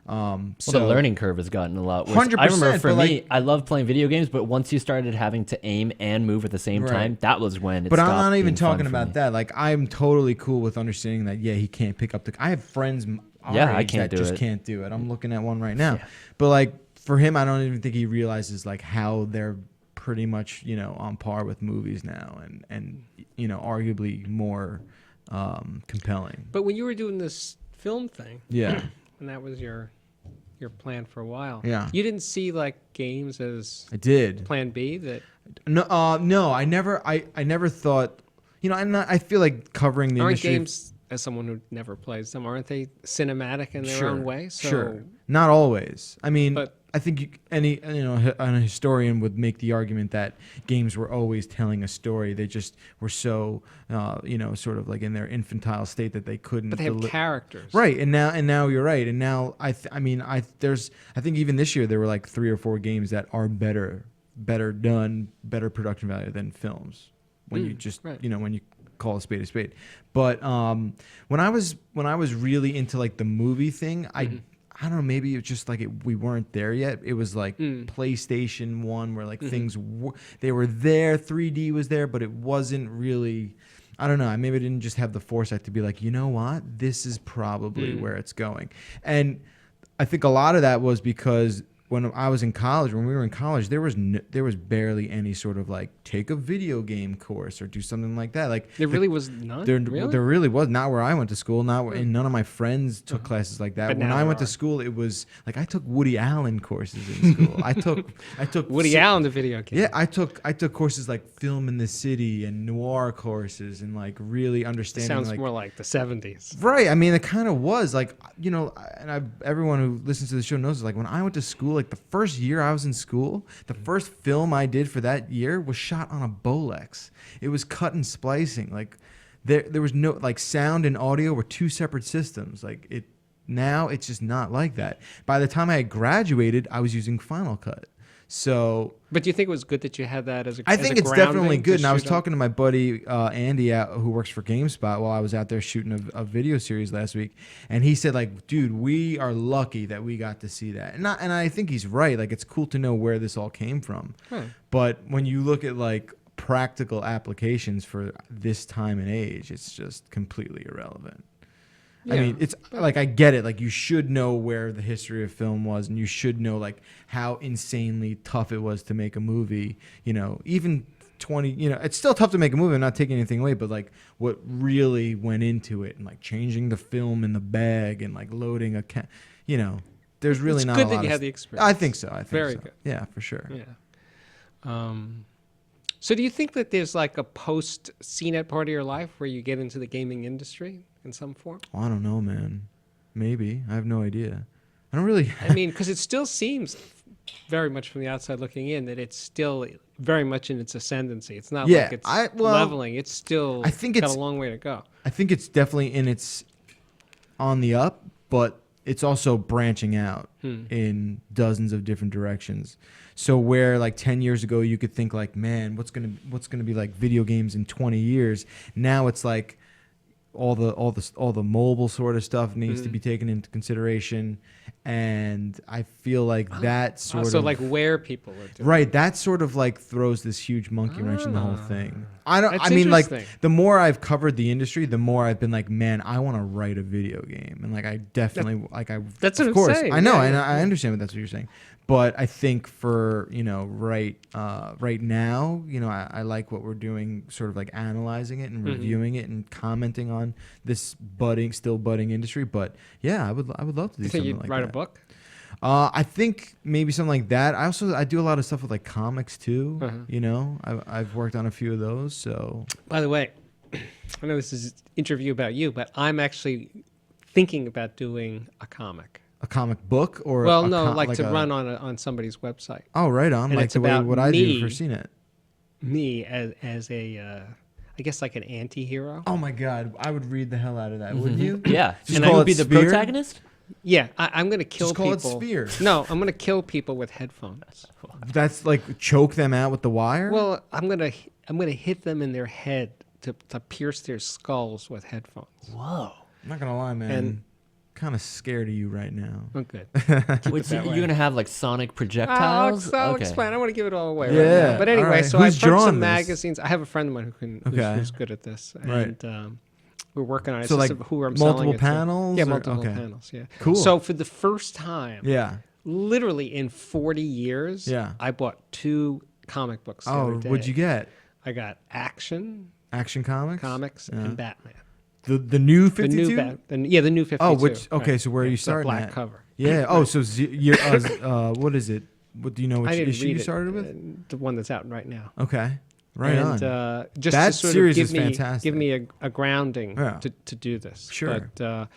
Speaker 3: Well, the learning curve has gotten a lot worse.
Speaker 2: 100%,
Speaker 3: I remember for
Speaker 2: but,
Speaker 3: me,
Speaker 2: like-
Speaker 3: I love playing video games, but once you started having to aim and move at the same
Speaker 2: Right.
Speaker 3: time, that was when it
Speaker 2: But I'm
Speaker 3: stopped
Speaker 2: not even
Speaker 3: being fun
Speaker 2: talking
Speaker 3: for
Speaker 2: about
Speaker 3: me.
Speaker 2: that. Like I'm totally cool with understanding that. Yeah, he can't pick up the. I have friends our
Speaker 3: Yeah, I
Speaker 2: age
Speaker 3: can't
Speaker 2: that
Speaker 3: do
Speaker 2: just
Speaker 3: it.
Speaker 2: can't do it. I'm looking at one right now.
Speaker 3: Yeah.
Speaker 2: But like for him, I don't even think he realizes like how they're pretty much on par with movies now, and arguably more compelling.
Speaker 1: But when you were doing this film thing,
Speaker 2: Yeah.
Speaker 1: and that was your plan for a while,
Speaker 2: Yeah.
Speaker 1: you didn't see like games as
Speaker 2: I did.
Speaker 1: plan B? That
Speaker 2: No, I never thought. I feel like covering the
Speaker 1: aren't
Speaker 2: industry.
Speaker 1: games, as someone who never plays them, aren't they cinematic in their own way? So,
Speaker 2: Sure. Not always. I mean,
Speaker 1: But-
Speaker 2: I think a historian would make the argument that games were always telling a story. They just were so, sort of like in their infantile state that they couldn't.
Speaker 1: but they have characters,
Speaker 2: Right, and now you're right, and now I think even this year there were like 3 or 4 games that are better done, better production value than films. When you just
Speaker 1: right.
Speaker 2: when you call a spade a spade. But when I was really into like the movie thing, I I don't know, maybe it's just like we weren't there yet. It was like PlayStation 1 where like things they were there, 3D was there, but it wasn't really, I don't know, maybe I didn't just have the foresight to be like, you know what, this is probably where it's going. And I think a lot of that was because when I was in college, when we were in college, there was barely any sort of like take a video game course or do something like that. Like
Speaker 1: There really was none.
Speaker 2: there
Speaker 1: Really?
Speaker 2: really was, not where I went to school, and none of my friends took classes like that.
Speaker 1: But
Speaker 2: When
Speaker 1: now
Speaker 2: I
Speaker 1: there
Speaker 2: went to
Speaker 1: are.
Speaker 2: school, it was like I took Woody Allen courses in school. I took
Speaker 1: Woody Allen, the video game.
Speaker 2: Yeah, I took courses like film in the city and noir courses and like really understanding.
Speaker 1: Sounds
Speaker 2: like,
Speaker 1: more like the 70s.
Speaker 2: right. I mean, it kind of was like, you know, and everyone who listens to the show knows, like when I went to school, like the first year I was in school, the first film I did for that year was shot on a Bolex. It was cut and splicing. Like there was no, like sound and audio were two separate systems. Like now it's just not like that. By the time I had graduated, I was using Final Cut. So
Speaker 1: But do you think it was good that you had that as a
Speaker 2: I think
Speaker 1: as a
Speaker 2: it's definitely
Speaker 1: grounding
Speaker 2: good.
Speaker 1: to
Speaker 2: And I was
Speaker 1: shoot on?
Speaker 2: talking to my buddy Andy who works for GameSpot while I was out there shooting a video series last week, and he said like, "Dude, we are lucky that we got to see that." And I think he's right. Like it's cool to know where this all came from. But when you look at like practical applications for this time and age, it's just completely irrelevant. I
Speaker 1: Yeah.
Speaker 2: mean, it's like I get it. Like you should know where the history of film was, and you should know like how insanely tough it was to make a movie. You know, even 20. You know, it's still tough to make a movie. I'm not taking anything away, but like what really went into it, and like changing the film in the bag, and like loading you know, there's really
Speaker 1: It's
Speaker 2: not
Speaker 1: good
Speaker 2: a
Speaker 1: that
Speaker 2: lot
Speaker 1: you
Speaker 2: of
Speaker 1: had the experience.
Speaker 2: I think so. I think
Speaker 1: Very
Speaker 2: so.
Speaker 1: good.
Speaker 2: Yeah, for sure.
Speaker 1: Yeah. So do you think that there's like a post CNET part of your life where you get into the gaming industry in some form?
Speaker 2: Well, I don't know, man. Maybe. I have no idea. I don't really.
Speaker 1: I mean, because it still seems very much from the outside looking in that it's still very much in its ascendancy. It's not
Speaker 2: Yeah,
Speaker 1: like it's
Speaker 2: well,
Speaker 1: leveling. It's still
Speaker 2: I think
Speaker 1: got
Speaker 2: it's-
Speaker 1: a long way to go.
Speaker 2: I think it's definitely on the up, but it's also branching out in dozens of different directions. So where like 10 years ago you could think like, man, what's gonna be like video games in 20 years? Now it's like all the mobile sort of stuff needs to be taken into consideration, and I feel like that sort
Speaker 1: So
Speaker 2: of
Speaker 1: like where people are doing
Speaker 2: right, that sort of like throws this huge monkey wrench in the whole thing.
Speaker 1: That's
Speaker 2: I mean, like
Speaker 1: interesting.
Speaker 2: the more I've covered the industry, the more I've been like, man, I want to write a video game, and like I definitely
Speaker 1: That's
Speaker 2: of
Speaker 1: what I'm
Speaker 2: course
Speaker 1: saying.
Speaker 2: I know,
Speaker 1: Yeah,
Speaker 2: and
Speaker 1: yeah,
Speaker 2: I understand what that's what you're saying. But I think for right now, you know, I like what we're doing, sort of like analyzing it and reviewing it and commenting on this still budding industry. But yeah, I would love to do
Speaker 1: You think
Speaker 2: something
Speaker 1: you'd
Speaker 2: like
Speaker 1: write
Speaker 2: that.
Speaker 1: a book?
Speaker 2: I think maybe something like that. I do a lot of stuff with like comics too. You know, I've worked on a few of those. So
Speaker 1: By the way, I know this is an interview about you, but I'm actually thinking about doing a comic.
Speaker 2: a comic book or
Speaker 1: Well,
Speaker 2: a
Speaker 1: no,
Speaker 2: com-
Speaker 1: like to
Speaker 2: a-
Speaker 1: run on somebody's website.
Speaker 2: Oh, right on.
Speaker 1: And
Speaker 2: Like
Speaker 1: it's
Speaker 2: the way
Speaker 1: about
Speaker 2: what I do
Speaker 1: me.
Speaker 2: for CNET.
Speaker 1: Me as a, I guess like an anti-hero.
Speaker 2: Oh my God, I would read the hell out of that, wouldn't you?
Speaker 3: Yeah.
Speaker 2: Just
Speaker 3: And
Speaker 2: call
Speaker 3: I would
Speaker 2: it
Speaker 3: be the
Speaker 2: Sphere?
Speaker 3: protagonist?
Speaker 1: Yeah, I'm going to kill
Speaker 2: Just call
Speaker 1: people.
Speaker 2: it Sphere.
Speaker 1: No, I'm going to kill people with headphones.
Speaker 2: That's like choke them out with the wire.
Speaker 1: Well, I'm going to hit them in their head to pierce their skulls with headphones.
Speaker 3: Whoa.
Speaker 2: I'm not gonna lie, man.
Speaker 1: And-
Speaker 2: Kind of scared of you right now.
Speaker 1: Oh, good.
Speaker 3: Wait, so
Speaker 1: that
Speaker 3: you're
Speaker 1: way.
Speaker 3: going to have like sonic
Speaker 1: I'll
Speaker 3: projectiles?
Speaker 1: explain. I don't want to give it all away right
Speaker 2: Yeah,
Speaker 1: now. But anyway,
Speaker 2: all right.
Speaker 1: so
Speaker 2: Who's
Speaker 1: I've read
Speaker 2: drawing
Speaker 1: some
Speaker 2: this?
Speaker 1: magazines. I have a friend of mine
Speaker 2: Okay.
Speaker 1: who's good at this.
Speaker 2: Right.
Speaker 1: And we're working on it.
Speaker 2: So,
Speaker 1: It's
Speaker 2: like,
Speaker 1: just who I'm
Speaker 2: multiple
Speaker 1: selling it to.
Speaker 2: panels
Speaker 1: Yeah,
Speaker 2: or-
Speaker 1: multiple
Speaker 2: okay.
Speaker 1: panels. Yeah.
Speaker 2: Cool.
Speaker 1: So for the first time,
Speaker 2: Yeah.
Speaker 1: literally in 40 years,
Speaker 2: Yeah.
Speaker 1: I bought 2 comic books the
Speaker 2: Oh,
Speaker 1: other day.
Speaker 2: what'd you get?
Speaker 1: I got Action
Speaker 2: Action Comics.
Speaker 1: Comics
Speaker 2: Yeah.
Speaker 1: and Batman.
Speaker 2: The new 52.
Speaker 1: The new 52.
Speaker 2: Oh, which okay.
Speaker 1: right.
Speaker 2: So where are you
Speaker 1: It's a
Speaker 2: starting
Speaker 1: black
Speaker 2: at?
Speaker 1: cover.
Speaker 2: Yeah. Oh, so you're what is it? What do you know? Which
Speaker 1: I didn't
Speaker 2: issue
Speaker 1: read
Speaker 2: you
Speaker 1: it,
Speaker 2: started with?
Speaker 1: the one that's out right now.
Speaker 2: Okay. Right
Speaker 1: and,
Speaker 2: on.
Speaker 1: Just
Speaker 2: That
Speaker 1: to sort
Speaker 2: series
Speaker 1: of
Speaker 2: is
Speaker 1: give me
Speaker 2: fantastic.
Speaker 1: a grounding
Speaker 2: Yeah.
Speaker 1: to do this.
Speaker 2: Sure.
Speaker 1: But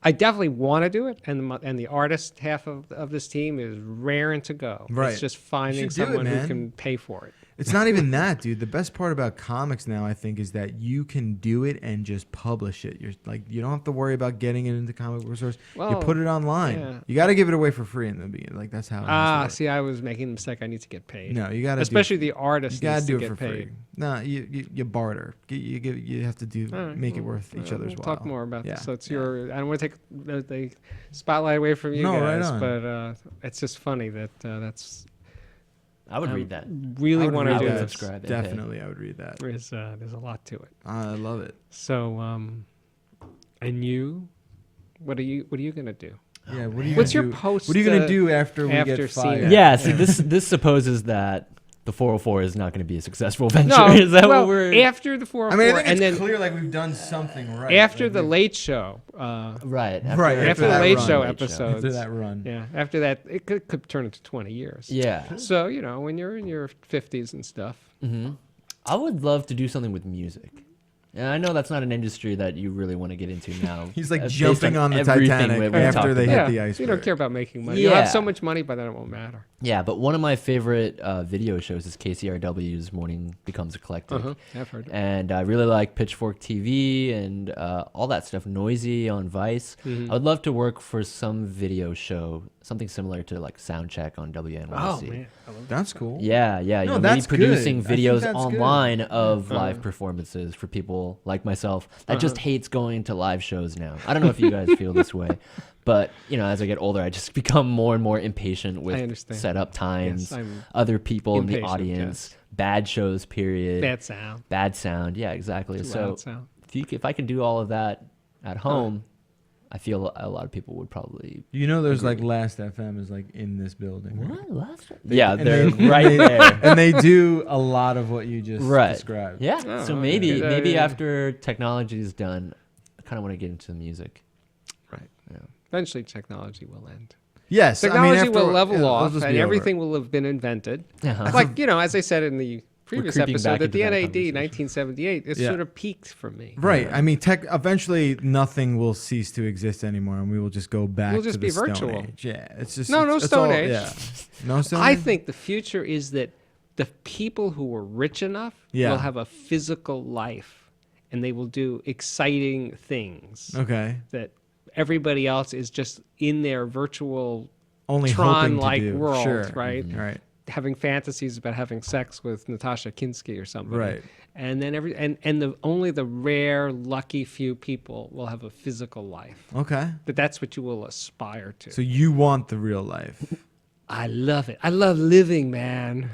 Speaker 1: I definitely want to do it, and the artist half of this team is raring to go.
Speaker 2: Right.
Speaker 1: It's just finding
Speaker 2: should do it,
Speaker 1: someone who
Speaker 2: man.
Speaker 1: can pay for it.
Speaker 2: It's not even that, dude. The best part about comics now, I think, is that you can do it and just publish it. You're like, you don't have to worry about getting it into comic book stores. You
Speaker 1: Well,
Speaker 2: put it online.
Speaker 1: yeah.
Speaker 2: You got to give it away for free in the beginning. Like that's how. It has to work.
Speaker 1: See, I was making a mistake. I need to get paid.
Speaker 2: No, you got to.
Speaker 1: Especially the artist
Speaker 2: You got
Speaker 1: needs
Speaker 2: to do
Speaker 1: to
Speaker 2: it
Speaker 1: get
Speaker 2: for
Speaker 1: paid.
Speaker 2: free. No, you barter. You have to do
Speaker 1: All
Speaker 2: make it
Speaker 1: well,
Speaker 2: worth each other's
Speaker 1: we'll
Speaker 2: while.
Speaker 1: talk more about
Speaker 2: Yeah.
Speaker 1: this. So it's your. I don't want to take the spotlight away from you
Speaker 2: No, right
Speaker 1: guys,
Speaker 2: on.
Speaker 1: but it's just funny that that's.
Speaker 3: I would read that.
Speaker 1: Really
Speaker 2: I would
Speaker 1: want to
Speaker 2: read
Speaker 1: do
Speaker 2: that.
Speaker 1: this.
Speaker 3: Subscribe and pay.
Speaker 2: Definitely, I would read that.
Speaker 1: There's a lot to it.
Speaker 2: I love it.
Speaker 1: So and you, what are you gonna do?
Speaker 2: Yeah. What are you?
Speaker 1: What's
Speaker 2: gonna
Speaker 1: your
Speaker 2: do?
Speaker 1: post?
Speaker 2: What are you gonna do after we
Speaker 1: after
Speaker 2: get
Speaker 1: seeing
Speaker 2: fired?
Speaker 1: it?
Speaker 3: Yeah, see, this supposes that the 404 is not going to be a successful venture.
Speaker 1: No,
Speaker 3: Is that
Speaker 1: well,
Speaker 3: what we're...
Speaker 1: after the 404,
Speaker 2: I mean, I think
Speaker 1: and
Speaker 2: it's
Speaker 1: then
Speaker 2: clear like we've done something right.
Speaker 1: after
Speaker 2: Like,
Speaker 1: the
Speaker 2: we've-
Speaker 1: Late Show.
Speaker 3: Right.
Speaker 1: After the
Speaker 2: that
Speaker 1: Late
Speaker 2: run.
Speaker 1: Show
Speaker 3: Late
Speaker 1: episodes.
Speaker 2: after that run.
Speaker 1: Yeah, after that, it could turn into 20 years.
Speaker 3: Yeah.
Speaker 1: So, when you're in your 50s and stuff.
Speaker 3: I would love to do something with music. And I know that's not an industry that you really want to get into now.
Speaker 2: He's like
Speaker 3: based
Speaker 2: jumping on the
Speaker 3: everything
Speaker 2: Titanic
Speaker 3: we've
Speaker 2: after
Speaker 3: talked
Speaker 2: they
Speaker 3: about.
Speaker 2: hit the
Speaker 1: You
Speaker 2: iceberg.
Speaker 1: don't care about making money. You'll have
Speaker 3: Yeah.
Speaker 1: so much money by then it won't matter.
Speaker 3: Yeah, but one of my favorite video shows is KCRW's Morning Becomes Eclectic.
Speaker 1: I've heard it.
Speaker 3: And I really like Pitchfork TV and all that stuff, Noisy on Vice.
Speaker 1: Mm-hmm.
Speaker 3: I would love to work for some video show, something similar to like Soundcheck on WNYC.
Speaker 1: Oh, man. I love that.
Speaker 2: That's cool.
Speaker 3: Yeah,
Speaker 2: No,
Speaker 3: maybe
Speaker 2: that's
Speaker 3: producing
Speaker 2: good. I think
Speaker 3: videos
Speaker 2: that's good.
Speaker 3: online of live performances for people like myself that just hates going to live shows now. I don't know if you guys feel this way, but as I get older, I just become more and more impatient
Speaker 1: I
Speaker 3: with
Speaker 1: understand.
Speaker 3: setup times,
Speaker 1: Yes, I'm
Speaker 3: other people in the
Speaker 1: impatient,
Speaker 3: audience,
Speaker 1: yes.
Speaker 3: bad shows, period,
Speaker 1: Bad sound.
Speaker 3: bad sound. Yeah, exactly.
Speaker 1: Too
Speaker 3: So
Speaker 1: loud sound.
Speaker 3: if I can do all of that at home, I feel a lot of people would probably.
Speaker 2: There's like Last FM is like in this building. right?
Speaker 3: Yeah,
Speaker 2: And
Speaker 3: they're
Speaker 2: they-
Speaker 3: right there.
Speaker 2: And they do a lot of what you just
Speaker 3: Right.
Speaker 2: described.
Speaker 3: Yeah.
Speaker 1: Oh,
Speaker 3: So
Speaker 1: okay.
Speaker 3: maybe
Speaker 1: Yeah.
Speaker 3: after technology is done, I kind of want to get into the music.
Speaker 1: Right.
Speaker 3: Yeah.
Speaker 1: Eventually, technology will end.
Speaker 2: Yes.
Speaker 1: Technology will
Speaker 2: after-
Speaker 1: level
Speaker 2: it'll
Speaker 1: off,
Speaker 2: just
Speaker 1: and
Speaker 2: be over.
Speaker 1: everything will have been invented.
Speaker 3: Uh-huh.
Speaker 1: Like, as I said in the previous
Speaker 3: creeping
Speaker 1: episode,
Speaker 3: back
Speaker 1: that
Speaker 3: into
Speaker 1: the
Speaker 3: that
Speaker 1: NAD
Speaker 3: conversation.
Speaker 1: 1978, it
Speaker 2: Yeah.
Speaker 1: sort of peaked for me.
Speaker 2: Right. I mean, eventually nothing will cease to exist anymore, and we will just go back
Speaker 1: We'll
Speaker 2: to
Speaker 1: just
Speaker 2: the
Speaker 1: be
Speaker 2: Stone
Speaker 1: virtual.
Speaker 2: Age. Yeah. It's just
Speaker 1: No
Speaker 2: it's
Speaker 1: Stone
Speaker 2: all-
Speaker 1: Age.
Speaker 2: Yeah. No Stone
Speaker 1: I
Speaker 2: Age?
Speaker 1: think the future is that the people who are rich enough
Speaker 2: Yeah.
Speaker 1: will have a physical life, and they will do exciting things
Speaker 2: Okay.
Speaker 1: that everybody else is just in their virtual
Speaker 2: Only hoping to
Speaker 1: Tron-like
Speaker 2: do.
Speaker 1: world,
Speaker 2: Sure.
Speaker 1: right?
Speaker 2: Right.
Speaker 1: having fantasies about having sex with Natasha Kinski or somebody.
Speaker 2: Right.
Speaker 1: And then only the rare, lucky few people will have a physical life.
Speaker 2: Okay.
Speaker 1: But that's what you will aspire to.
Speaker 2: So you want the real life.
Speaker 1: I love it. I love living, man.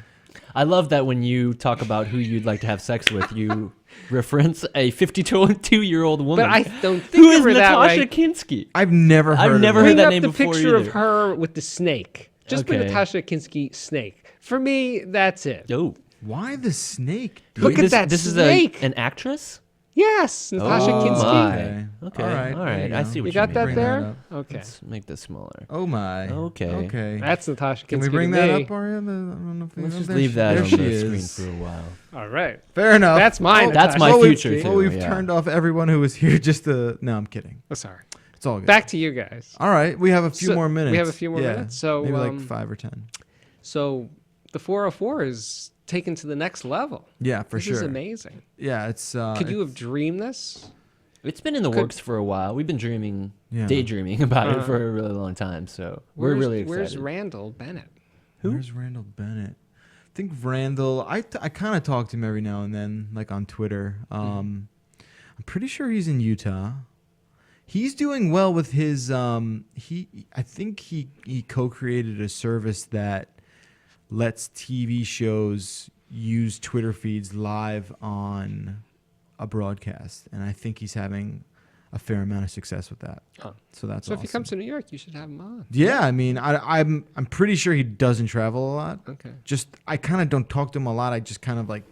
Speaker 3: I love that when you talk about who you'd like to have sex with, you reference a 52-year-old woman.
Speaker 1: But I don't think
Speaker 3: who
Speaker 1: of
Speaker 3: is
Speaker 1: her that
Speaker 3: Natasha
Speaker 1: way.
Speaker 3: Kinski.
Speaker 2: I've never heard of
Speaker 3: never
Speaker 2: it.
Speaker 3: heard
Speaker 1: Bring
Speaker 3: that
Speaker 1: up
Speaker 3: name
Speaker 1: the
Speaker 3: before
Speaker 1: picture of
Speaker 3: either.
Speaker 1: her with the snake. Just put
Speaker 3: Okay.
Speaker 1: Natasha Kinski snake. For me, that's it.
Speaker 3: Oh,
Speaker 2: Why the snake? Dude?
Speaker 1: Look at that
Speaker 3: This
Speaker 1: snake.
Speaker 3: is an actress.
Speaker 1: Yes, Natasha
Speaker 3: Oh,
Speaker 1: Kinski.
Speaker 3: my.
Speaker 2: Okay.
Speaker 3: Okay.
Speaker 2: All right.
Speaker 3: All
Speaker 2: there
Speaker 3: right.
Speaker 2: you
Speaker 3: I
Speaker 2: go.
Speaker 3: see what
Speaker 1: You
Speaker 3: you
Speaker 1: got
Speaker 3: mean.
Speaker 1: that
Speaker 2: Bring
Speaker 1: there?
Speaker 2: that up.
Speaker 1: Okay.
Speaker 3: Let's make this smaller.
Speaker 2: Oh my.
Speaker 3: Okay.
Speaker 2: Okay.
Speaker 1: That's Natasha Kinski.
Speaker 2: Can we bring
Speaker 1: to
Speaker 2: that
Speaker 1: me.
Speaker 2: up, Aria? I don't know if
Speaker 3: Let's
Speaker 2: oh,
Speaker 3: just
Speaker 2: there
Speaker 3: leave
Speaker 2: she-
Speaker 3: that
Speaker 2: there
Speaker 3: on
Speaker 2: she
Speaker 3: the screen
Speaker 2: is.
Speaker 3: for a while.
Speaker 1: All right.
Speaker 2: Fair enough.
Speaker 1: That's mine.
Speaker 3: That's
Speaker 1: Natasha
Speaker 3: my
Speaker 1: Kinski.
Speaker 3: future, too.
Speaker 2: Well, we've
Speaker 3: yeah.
Speaker 2: turned off everyone who was here just to. No, I'm kidding.
Speaker 1: Oh, sorry.
Speaker 2: It's all good.
Speaker 1: Back to you guys.
Speaker 2: All right. We have a few
Speaker 1: So-
Speaker 2: more minutes.
Speaker 1: we have a few more
Speaker 2: Yeah,
Speaker 1: minutes? So,
Speaker 2: maybe like 5 or 10.
Speaker 1: So the 404 is taken to the next level.
Speaker 2: Yeah, for
Speaker 1: This
Speaker 2: sure.
Speaker 1: is amazing.
Speaker 2: Yeah, it's.
Speaker 1: Could you have dreamed this?
Speaker 3: It's been in the works for a while. We've been
Speaker 2: Yeah.
Speaker 3: daydreaming about it for a really long time. So we're really excited.
Speaker 1: Where's Randall Bennett?
Speaker 2: Where's Randall Bennett? I think Randall. I kind of talk to him every now and then, like on Twitter. I'm pretty sure he's in Utah. He's doing well with his. I think he co-created a service that lets TV shows use Twitter feeds live on a broadcast, and I think he's having a fair amount of success with that.
Speaker 1: Oh.
Speaker 2: So that's
Speaker 1: So
Speaker 2: awesome.
Speaker 1: if he comes to New York, you should have him on.
Speaker 2: Yeah, I mean, I'm pretty sure he doesn't travel a lot.
Speaker 1: Okay.
Speaker 2: Just I kind of don't talk to him a lot. I just kind of like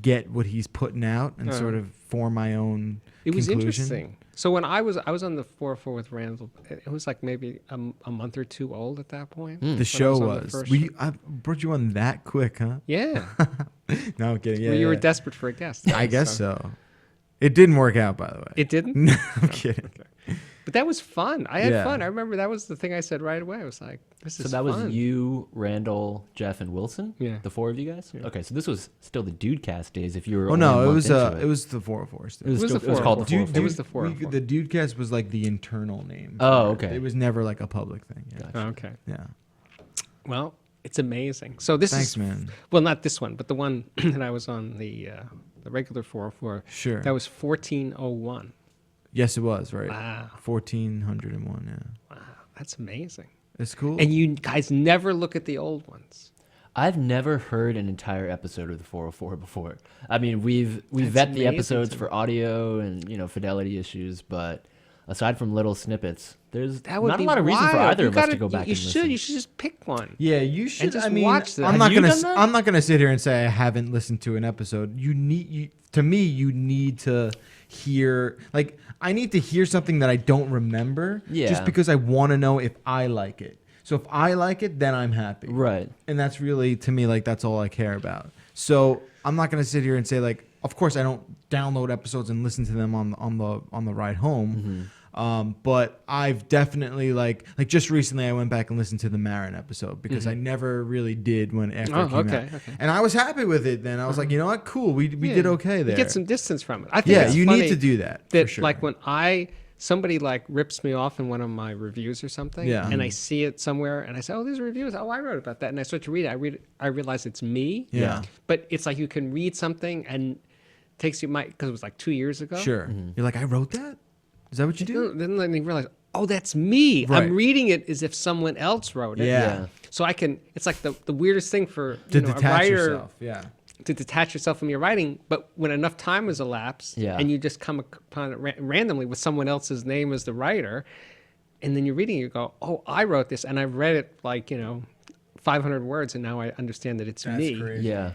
Speaker 2: get what he's putting out and sort of form my own.
Speaker 1: It was
Speaker 2: conclusion.
Speaker 1: interesting. So when I was on the 404 with Randall, it was like maybe a month or two old at that point.
Speaker 2: The
Speaker 1: when
Speaker 2: show
Speaker 1: I on the
Speaker 2: was.
Speaker 1: first
Speaker 2: I brought you on that quick, huh?
Speaker 1: Yeah.
Speaker 2: No, I'm kidding. Yeah,
Speaker 1: Well, you were
Speaker 2: yeah.
Speaker 1: desperate for a guest.
Speaker 2: I guess so. It didn't work out, by the way.
Speaker 1: It didn't?
Speaker 2: No, I'm kidding.
Speaker 1: But that was fun. I had
Speaker 2: Yeah.
Speaker 1: fun. I remember that was the thing I said right away. I was like, this is
Speaker 3: So that
Speaker 1: fun.
Speaker 3: was you, Randall, Jeff, and Wilson?
Speaker 1: Yeah.
Speaker 3: The four of you guys? Okay, so this was still the Dudecast days if you were
Speaker 2: Oh
Speaker 3: only
Speaker 2: no,
Speaker 3: a
Speaker 2: it
Speaker 3: month
Speaker 2: was
Speaker 3: into
Speaker 2: it was the 404 still.
Speaker 3: It was,
Speaker 1: It was
Speaker 3: still,
Speaker 1: the
Speaker 3: it was called the
Speaker 1: 404.
Speaker 3: 404.
Speaker 1: It was the 404.
Speaker 2: The Dudecast was like the internal name.
Speaker 3: Oh,
Speaker 2: for it.
Speaker 3: okay.
Speaker 2: It was never like a public thing. Yeah.
Speaker 3: Gotcha.
Speaker 1: Oh, okay.
Speaker 2: Yeah.
Speaker 1: Well, it's amazing. So this
Speaker 2: Thanks,
Speaker 1: is
Speaker 2: man.
Speaker 1: well, not this one, but the one that I was on the regular 404.
Speaker 2: Sure.
Speaker 1: That was 1401.
Speaker 2: Yes, it was, right.
Speaker 1: Wow.
Speaker 2: 1401, yeah.
Speaker 1: Wow, that's amazing.
Speaker 2: It's cool.
Speaker 1: And you guys never look at the old ones.
Speaker 3: I've never heard an entire episode of the 404 before. I mean, we
Speaker 1: That's
Speaker 3: vet the
Speaker 1: amazing
Speaker 3: episodes
Speaker 1: to me.
Speaker 3: for audio and fidelity issues, but aside from little snippets, there's
Speaker 1: That would
Speaker 3: not
Speaker 1: be
Speaker 3: a lot of reason for
Speaker 1: wild.
Speaker 3: either
Speaker 1: You
Speaker 3: of us
Speaker 1: gotta-
Speaker 3: to go back
Speaker 1: You
Speaker 3: and
Speaker 1: should.
Speaker 3: listen.
Speaker 1: You should just pick one.
Speaker 2: Yeah, you should.
Speaker 1: just
Speaker 2: I mean,
Speaker 1: watch that.
Speaker 2: I'm
Speaker 1: Have
Speaker 2: not
Speaker 3: you
Speaker 2: gonna.
Speaker 3: done that?
Speaker 2: I'm not gonna sit here and say I haven't listened to an episode. You need. To me, you need to hear. Like, I need to hear something that I don't remember.
Speaker 3: Yeah.
Speaker 2: Just because I want to know if I like it. So if I like it, then I'm happy.
Speaker 3: Right.
Speaker 2: And that's really, to me, like that's all I care about. So I'm not gonna sit here and say like, of course I don't download episodes and listen to them on the ride home. But I've definitely like just recently I went back and listened to the Marin episode because I never really did after it came
Speaker 1: okay,
Speaker 2: out.
Speaker 1: okay.
Speaker 2: And I was happy with it then. I was like, you know what, cool. We
Speaker 1: Yeah.
Speaker 2: did okay there.
Speaker 1: You get some distance from it. I think
Speaker 2: yeah,
Speaker 1: it's
Speaker 2: you
Speaker 1: funny
Speaker 2: need to do that.
Speaker 1: that
Speaker 2: for sure.
Speaker 1: like when somebody like rips me off in one of my reviews or something,
Speaker 2: Yeah.
Speaker 1: and I see it somewhere, and I say, "Oh, there's reviews. Oh, I wrote about that," and I start to read it. I realize it's me.
Speaker 2: Yeah.
Speaker 1: But it's like you can read something and it takes you because it was like 2 years ago.
Speaker 2: Sure. You're like, I wrote that? Is that what you do?
Speaker 1: Then you realize, oh, that's me.
Speaker 2: Right.
Speaker 1: I'm reading it as if someone else wrote it.
Speaker 2: Yeah.
Speaker 1: So I can. It's like the weirdest thing for
Speaker 2: To
Speaker 1: a
Speaker 2: detach
Speaker 1: writer
Speaker 2: yourself. Yeah.
Speaker 1: to detach yourself from your writing. But when enough time has elapsed,
Speaker 3: Yeah.
Speaker 1: and you just come upon it randomly with someone else's name as the writer, and then you're reading, you go, oh, I wrote this, and I've read it like 500 words, and now I understand that it's me.
Speaker 3: Yeah.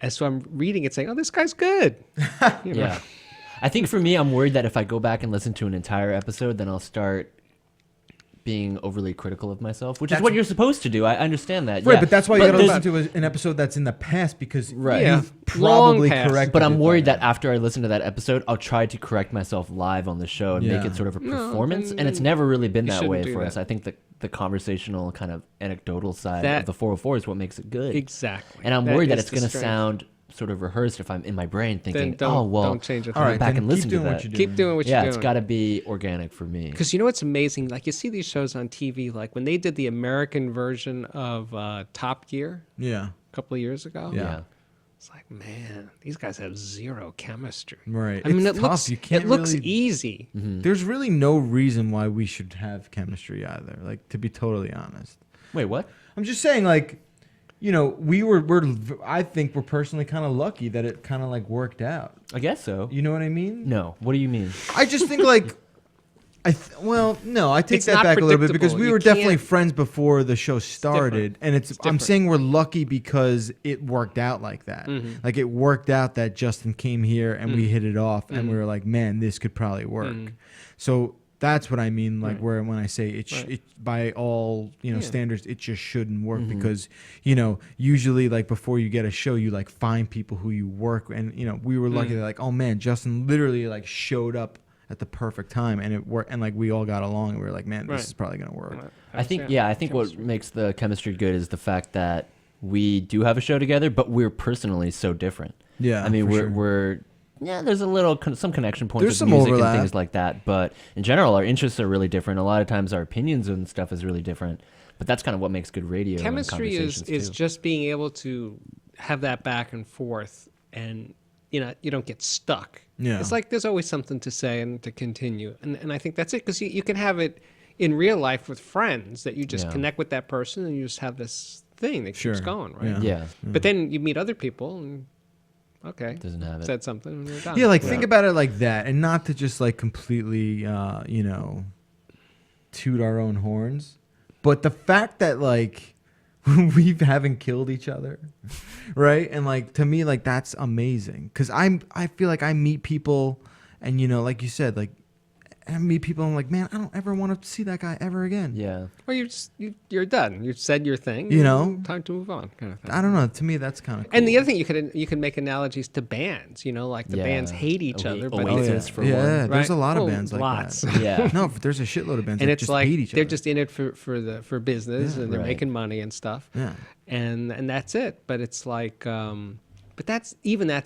Speaker 1: And so I'm reading it, saying, oh, this guy's good. You know?
Speaker 3: Yeah. I think for me, I'm worried that if I go back and listen to an entire episode, then I'll start being overly critical of myself, which is what you're supposed to do. I understand that.
Speaker 2: Right,
Speaker 3: yeah.
Speaker 2: but that's why you gotta
Speaker 3: there's-
Speaker 2: listen to an episode that's in the past because
Speaker 3: Right.
Speaker 1: Yeah.
Speaker 2: you've
Speaker 1: Long
Speaker 2: probably
Speaker 1: past.
Speaker 2: corrected
Speaker 3: But I'm
Speaker 2: it by
Speaker 3: worried that
Speaker 2: now.
Speaker 3: after I listen to that episode, I'll try to correct myself live on the show and make
Speaker 2: Yeah.
Speaker 3: it sort of a
Speaker 1: No,
Speaker 3: performance.
Speaker 1: then
Speaker 3: And it's never really been
Speaker 1: you
Speaker 3: that
Speaker 1: shouldn't
Speaker 3: way
Speaker 1: do
Speaker 3: for
Speaker 1: that.
Speaker 3: us. I think the conversational kind of anecdotal side
Speaker 1: That-
Speaker 3: of the 404 is what makes it good.
Speaker 1: Exactly.
Speaker 3: And I'm worried that
Speaker 1: is
Speaker 3: it's
Speaker 1: the
Speaker 3: going to
Speaker 1: strength.
Speaker 3: sound sort of rehearsed if I'm in my brain
Speaker 1: Then
Speaker 3: thinking,
Speaker 1: don't,
Speaker 3: oh, well,
Speaker 1: don't change it.
Speaker 2: All right,
Speaker 3: back
Speaker 2: then
Speaker 3: and listen
Speaker 2: keep
Speaker 3: to
Speaker 2: doing what
Speaker 3: that.
Speaker 2: you're doing.
Speaker 1: Keep doing what
Speaker 3: Yeah,
Speaker 1: you're
Speaker 3: it's
Speaker 1: doing.
Speaker 3: got to be organic for me.
Speaker 1: Because you know what's amazing? Like you see these shows on TV, like when they did the American version of Top Gear
Speaker 2: Yeah.
Speaker 1: a couple of years ago.
Speaker 2: Yeah.
Speaker 1: It's like, man, these guys have zero chemistry.
Speaker 2: Right.
Speaker 1: I mean,
Speaker 2: It's
Speaker 1: it
Speaker 2: tough.
Speaker 1: looks
Speaker 2: You can't
Speaker 1: it looks
Speaker 2: really-
Speaker 1: easy.
Speaker 2: There's really no reason why we should have chemistry either. Like, to be totally honest.
Speaker 3: Wait, what?
Speaker 2: I'm just saying, like, I think we're personally kind of lucky that it kind of like worked out.
Speaker 3: I guess so.
Speaker 2: You know what I mean?
Speaker 3: No. What do you mean?
Speaker 2: I just think like, no, I take
Speaker 1: It's
Speaker 2: that
Speaker 1: not
Speaker 2: back a little bit because
Speaker 1: predictable.
Speaker 2: we
Speaker 1: You
Speaker 2: were definitely
Speaker 1: can't-
Speaker 2: friends before the show started, and I'm
Speaker 1: different.
Speaker 2: saying we're lucky because it worked out like that. Like it worked out that Justin came here and we hit it off, and we were like, man, this could probably work. So that's what I mean, like when I say it by all standards, it just shouldn't work because usually like before you get a show, you like find people who you work, and we were lucky that like, oh man, Justin literally like showed up at the perfect time, and it worked, and like we all got along, and we were like, man, this
Speaker 1: Right.
Speaker 2: is probably gonna work.
Speaker 3: I think what makes the chemistry good is the fact that we do have a show together, but we're personally so different.
Speaker 2: Yeah,
Speaker 3: I mean,
Speaker 2: for
Speaker 3: we're
Speaker 2: sure.
Speaker 3: we're there's a little some connection points
Speaker 2: There's
Speaker 3: with
Speaker 2: some
Speaker 3: music
Speaker 2: overlap.
Speaker 3: and things like that, but in general, our interests are really different. A lot of times, our opinions and stuff is really different. But that's kind of what makes good radio.
Speaker 1: Chemistry
Speaker 3: and
Speaker 1: is
Speaker 3: conversations, too.
Speaker 1: just being able to have that back and forth, and you don't get stuck.
Speaker 2: Yeah.
Speaker 1: It's like there's always something to say and to continue, and I think that's it, because you can have it in real life with friends that you just
Speaker 3: Yeah.
Speaker 1: connect with that person and you just have this thing that
Speaker 2: Sure.
Speaker 1: keeps going, right?
Speaker 2: Yeah.
Speaker 3: Yeah,
Speaker 1: But then you meet other people and
Speaker 3: doesn't have it.
Speaker 1: said something and you're done.
Speaker 2: Yeah, like think about it like that, and not to just like completely, toot our own horns, but the fact that like we haven't killed each other, right? And like to me, like that's amazing because I feel like I meet people, and like you said, like I meet people, I'm like, man, I don't ever want to see that guy ever again.
Speaker 3: Yeah.
Speaker 1: Well, you're done. You've said your thing.
Speaker 2: You know?
Speaker 1: Time to move on, kind of thing.
Speaker 2: I don't know. To me, that's kind of cool.
Speaker 1: And the other thing you can make analogies to bands. Like the
Speaker 3: Yeah.
Speaker 1: bands hate each other, but
Speaker 3: Oasis for
Speaker 2: yeah,
Speaker 3: one.
Speaker 2: there's a lot of
Speaker 1: Well,
Speaker 2: bands like
Speaker 1: lots.
Speaker 2: that.
Speaker 3: Yeah.
Speaker 2: No, there's a shitload of bands
Speaker 1: and
Speaker 2: that
Speaker 1: it's
Speaker 2: just
Speaker 1: like
Speaker 2: hate each
Speaker 1: they're
Speaker 2: other.
Speaker 1: just in it for business,
Speaker 2: Yeah.
Speaker 1: and they're
Speaker 3: Right.
Speaker 1: making money and stuff.
Speaker 2: Yeah.
Speaker 1: And that's it. But it's like, but that's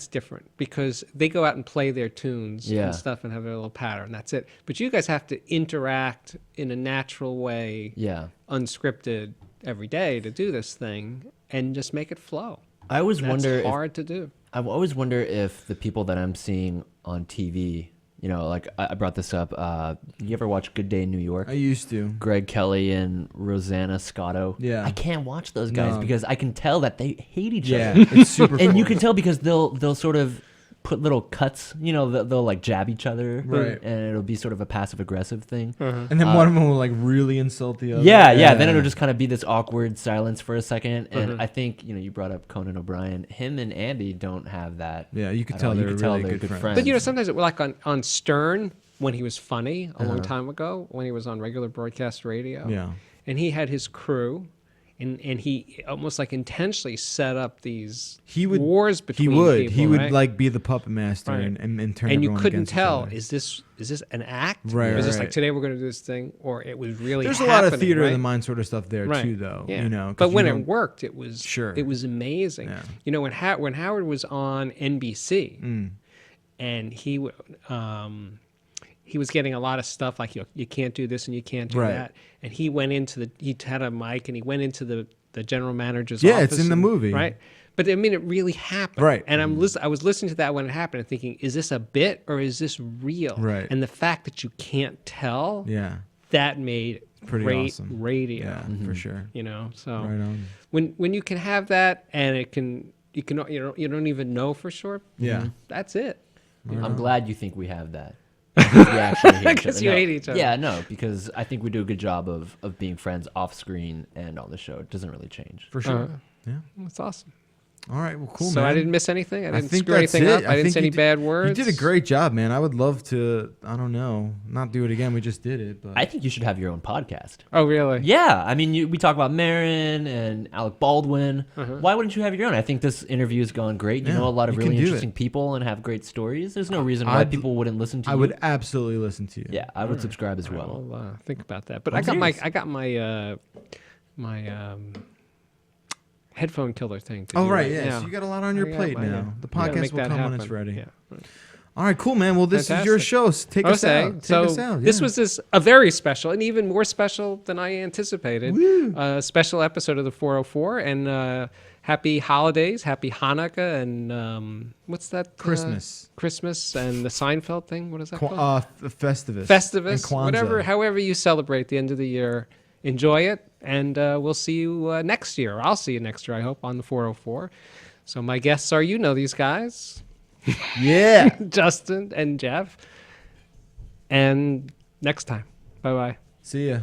Speaker 1: different because they go out and play their tunes
Speaker 3: Yeah.
Speaker 1: and stuff and have their little pattern. That's it. But you guys have to interact in a natural way,
Speaker 3: Yeah.
Speaker 1: unscripted every day to do this thing and just make it flow.
Speaker 3: I always
Speaker 1: That's
Speaker 3: wonder
Speaker 1: hard to do.
Speaker 3: I always wonder if the people that I'm seeing on TV, like I brought this up. You ever watch Good Day in New York?
Speaker 2: I used to.
Speaker 3: Greg Kelly and Rosanna Scotto.
Speaker 2: Yeah.
Speaker 3: I can't watch those guys
Speaker 2: No.
Speaker 3: because I can tell that they hate each
Speaker 2: Yeah,
Speaker 3: other.
Speaker 2: it's super
Speaker 3: And you
Speaker 2: cool.
Speaker 3: can tell because they'll sort of put little cuts, they'll like jab each other,
Speaker 2: Right.
Speaker 3: and it'll be sort of a passive aggressive thing.
Speaker 2: And then one of them will like really insult the other.
Speaker 3: Yeah. Then it'll just kind of be this awkward silence for a second. And
Speaker 1: Mm-hmm.
Speaker 3: I think you brought up Conan O'Brien. Him and Andy don't have that.
Speaker 2: Yeah, you could
Speaker 3: at
Speaker 2: tell
Speaker 3: all.
Speaker 2: they're really
Speaker 3: they're
Speaker 2: good friends.
Speaker 3: friends.
Speaker 1: But sometimes like on Stern when he was funny a
Speaker 2: Uh-huh.
Speaker 1: long time ago, when he was on regular broadcast radio.
Speaker 2: Yeah.
Speaker 1: And he had his crew, and he almost like intentionally set up these wars between people.
Speaker 2: He would
Speaker 1: right?
Speaker 2: like be the puppet master
Speaker 1: Right.
Speaker 2: and turn
Speaker 1: and you
Speaker 2: everyone
Speaker 1: couldn't
Speaker 2: against each
Speaker 1: tell,
Speaker 2: other.
Speaker 1: is this an act?
Speaker 2: Right,
Speaker 1: Or is this
Speaker 2: right.
Speaker 1: like today we're going to do this thing, or it was really
Speaker 2: There's
Speaker 1: happening,
Speaker 2: a lot of theater
Speaker 1: right?
Speaker 2: of the mind sort of stuff there
Speaker 1: Right.
Speaker 2: too, though.
Speaker 1: Yeah.
Speaker 2: 'cause
Speaker 1: But when
Speaker 2: you
Speaker 1: it
Speaker 2: don't-
Speaker 1: worked, it was
Speaker 2: Sure.
Speaker 1: It was amazing.
Speaker 2: Yeah.
Speaker 1: When Howard was on NBC,
Speaker 2: Mm.
Speaker 1: and he was getting a lot of stuff like you can't do this and you can't do
Speaker 2: Right.
Speaker 1: that, and he had a mic and he went into the general manager's
Speaker 2: Yeah,
Speaker 1: office.
Speaker 2: it's in the
Speaker 1: and-
Speaker 2: movie.
Speaker 1: right? But I mean, it really happened,
Speaker 2: Right.
Speaker 1: And I was listening to that when it happened and thinking, is this a bit or is this real?
Speaker 2: Right.
Speaker 1: And the fact that you can't tell,
Speaker 2: Yeah.
Speaker 1: that made
Speaker 2: Pretty
Speaker 1: great
Speaker 2: awesome.
Speaker 1: radio.
Speaker 2: Yeah, for sure.
Speaker 1: So
Speaker 2: Right on.
Speaker 1: when you can have that and you don't even know for sure.
Speaker 2: Yeah.
Speaker 1: That's it.
Speaker 3: I'm glad you think we have that. Because we actually hate each
Speaker 1: 'Cause
Speaker 3: other.
Speaker 1: you
Speaker 3: No.
Speaker 1: hate each other.
Speaker 3: Yeah, no, because I think we do a good job of being friends off screen and on the show. It doesn't really change.
Speaker 2: For sure. Yeah.
Speaker 1: That's awesome.
Speaker 2: All right. Well, cool,
Speaker 1: So
Speaker 2: man.
Speaker 1: I didn't miss anything. I didn't
Speaker 2: think
Speaker 1: screw
Speaker 2: that's
Speaker 1: anything
Speaker 2: it.
Speaker 1: up. I didn't
Speaker 2: think
Speaker 1: say any
Speaker 2: you did-
Speaker 1: bad words.
Speaker 2: You did a great job, man. I would love to. I don't know, not do it again. We just did it, but
Speaker 3: I think you should have your own podcast.
Speaker 1: Oh, really?
Speaker 3: Yeah, I mean, we talk about Marin and Alec Baldwin. Why wouldn't you have your own? I think this interview has gone great. You
Speaker 2: Yeah,
Speaker 3: know a lot of
Speaker 2: you can
Speaker 3: really
Speaker 2: do
Speaker 3: interesting
Speaker 2: it.
Speaker 3: people and have great stories. There's no reason why
Speaker 2: I'd-
Speaker 3: people wouldn't listen to
Speaker 2: I
Speaker 3: you.
Speaker 2: would absolutely listen to you.
Speaker 3: Yeah, I would subscribe as well.
Speaker 1: I'll think about that. But
Speaker 2: I'm
Speaker 1: I got
Speaker 2: serious.
Speaker 1: my headphone killer thing. To
Speaker 2: Oh
Speaker 1: do
Speaker 2: right, yeah. So you got a lot on your
Speaker 1: I got
Speaker 2: plate
Speaker 1: my-
Speaker 2: now. The
Speaker 1: gotta
Speaker 2: podcast
Speaker 1: make
Speaker 2: will
Speaker 1: that
Speaker 2: come when it's
Speaker 1: happen.
Speaker 2: ready.
Speaker 1: Yeah. Right.
Speaker 2: All right, cool, man. Well, this is your
Speaker 1: Fantastic.
Speaker 2: show. Take us
Speaker 1: Okay,
Speaker 2: out. Take
Speaker 1: so
Speaker 2: us out.
Speaker 1: this
Speaker 2: yeah.
Speaker 1: was a very special and even more special than I anticipated. Special episode of the 404, and happy holidays, happy Hanukkah, and what's that?
Speaker 2: Christmas.
Speaker 1: Christmas and the Seinfeld thing. What is that called?
Speaker 2: Festivus.
Speaker 1: Festivus,
Speaker 2: and Kwanzaa.
Speaker 1: whatever, however you celebrate the end of the year. Enjoy it, and we'll see you next year. I'll see you next year, I hope, on the 404. So my guests are, these guys,
Speaker 2: Yeah.
Speaker 1: Justin and Jeff. And next time. Bye-bye.
Speaker 2: See ya.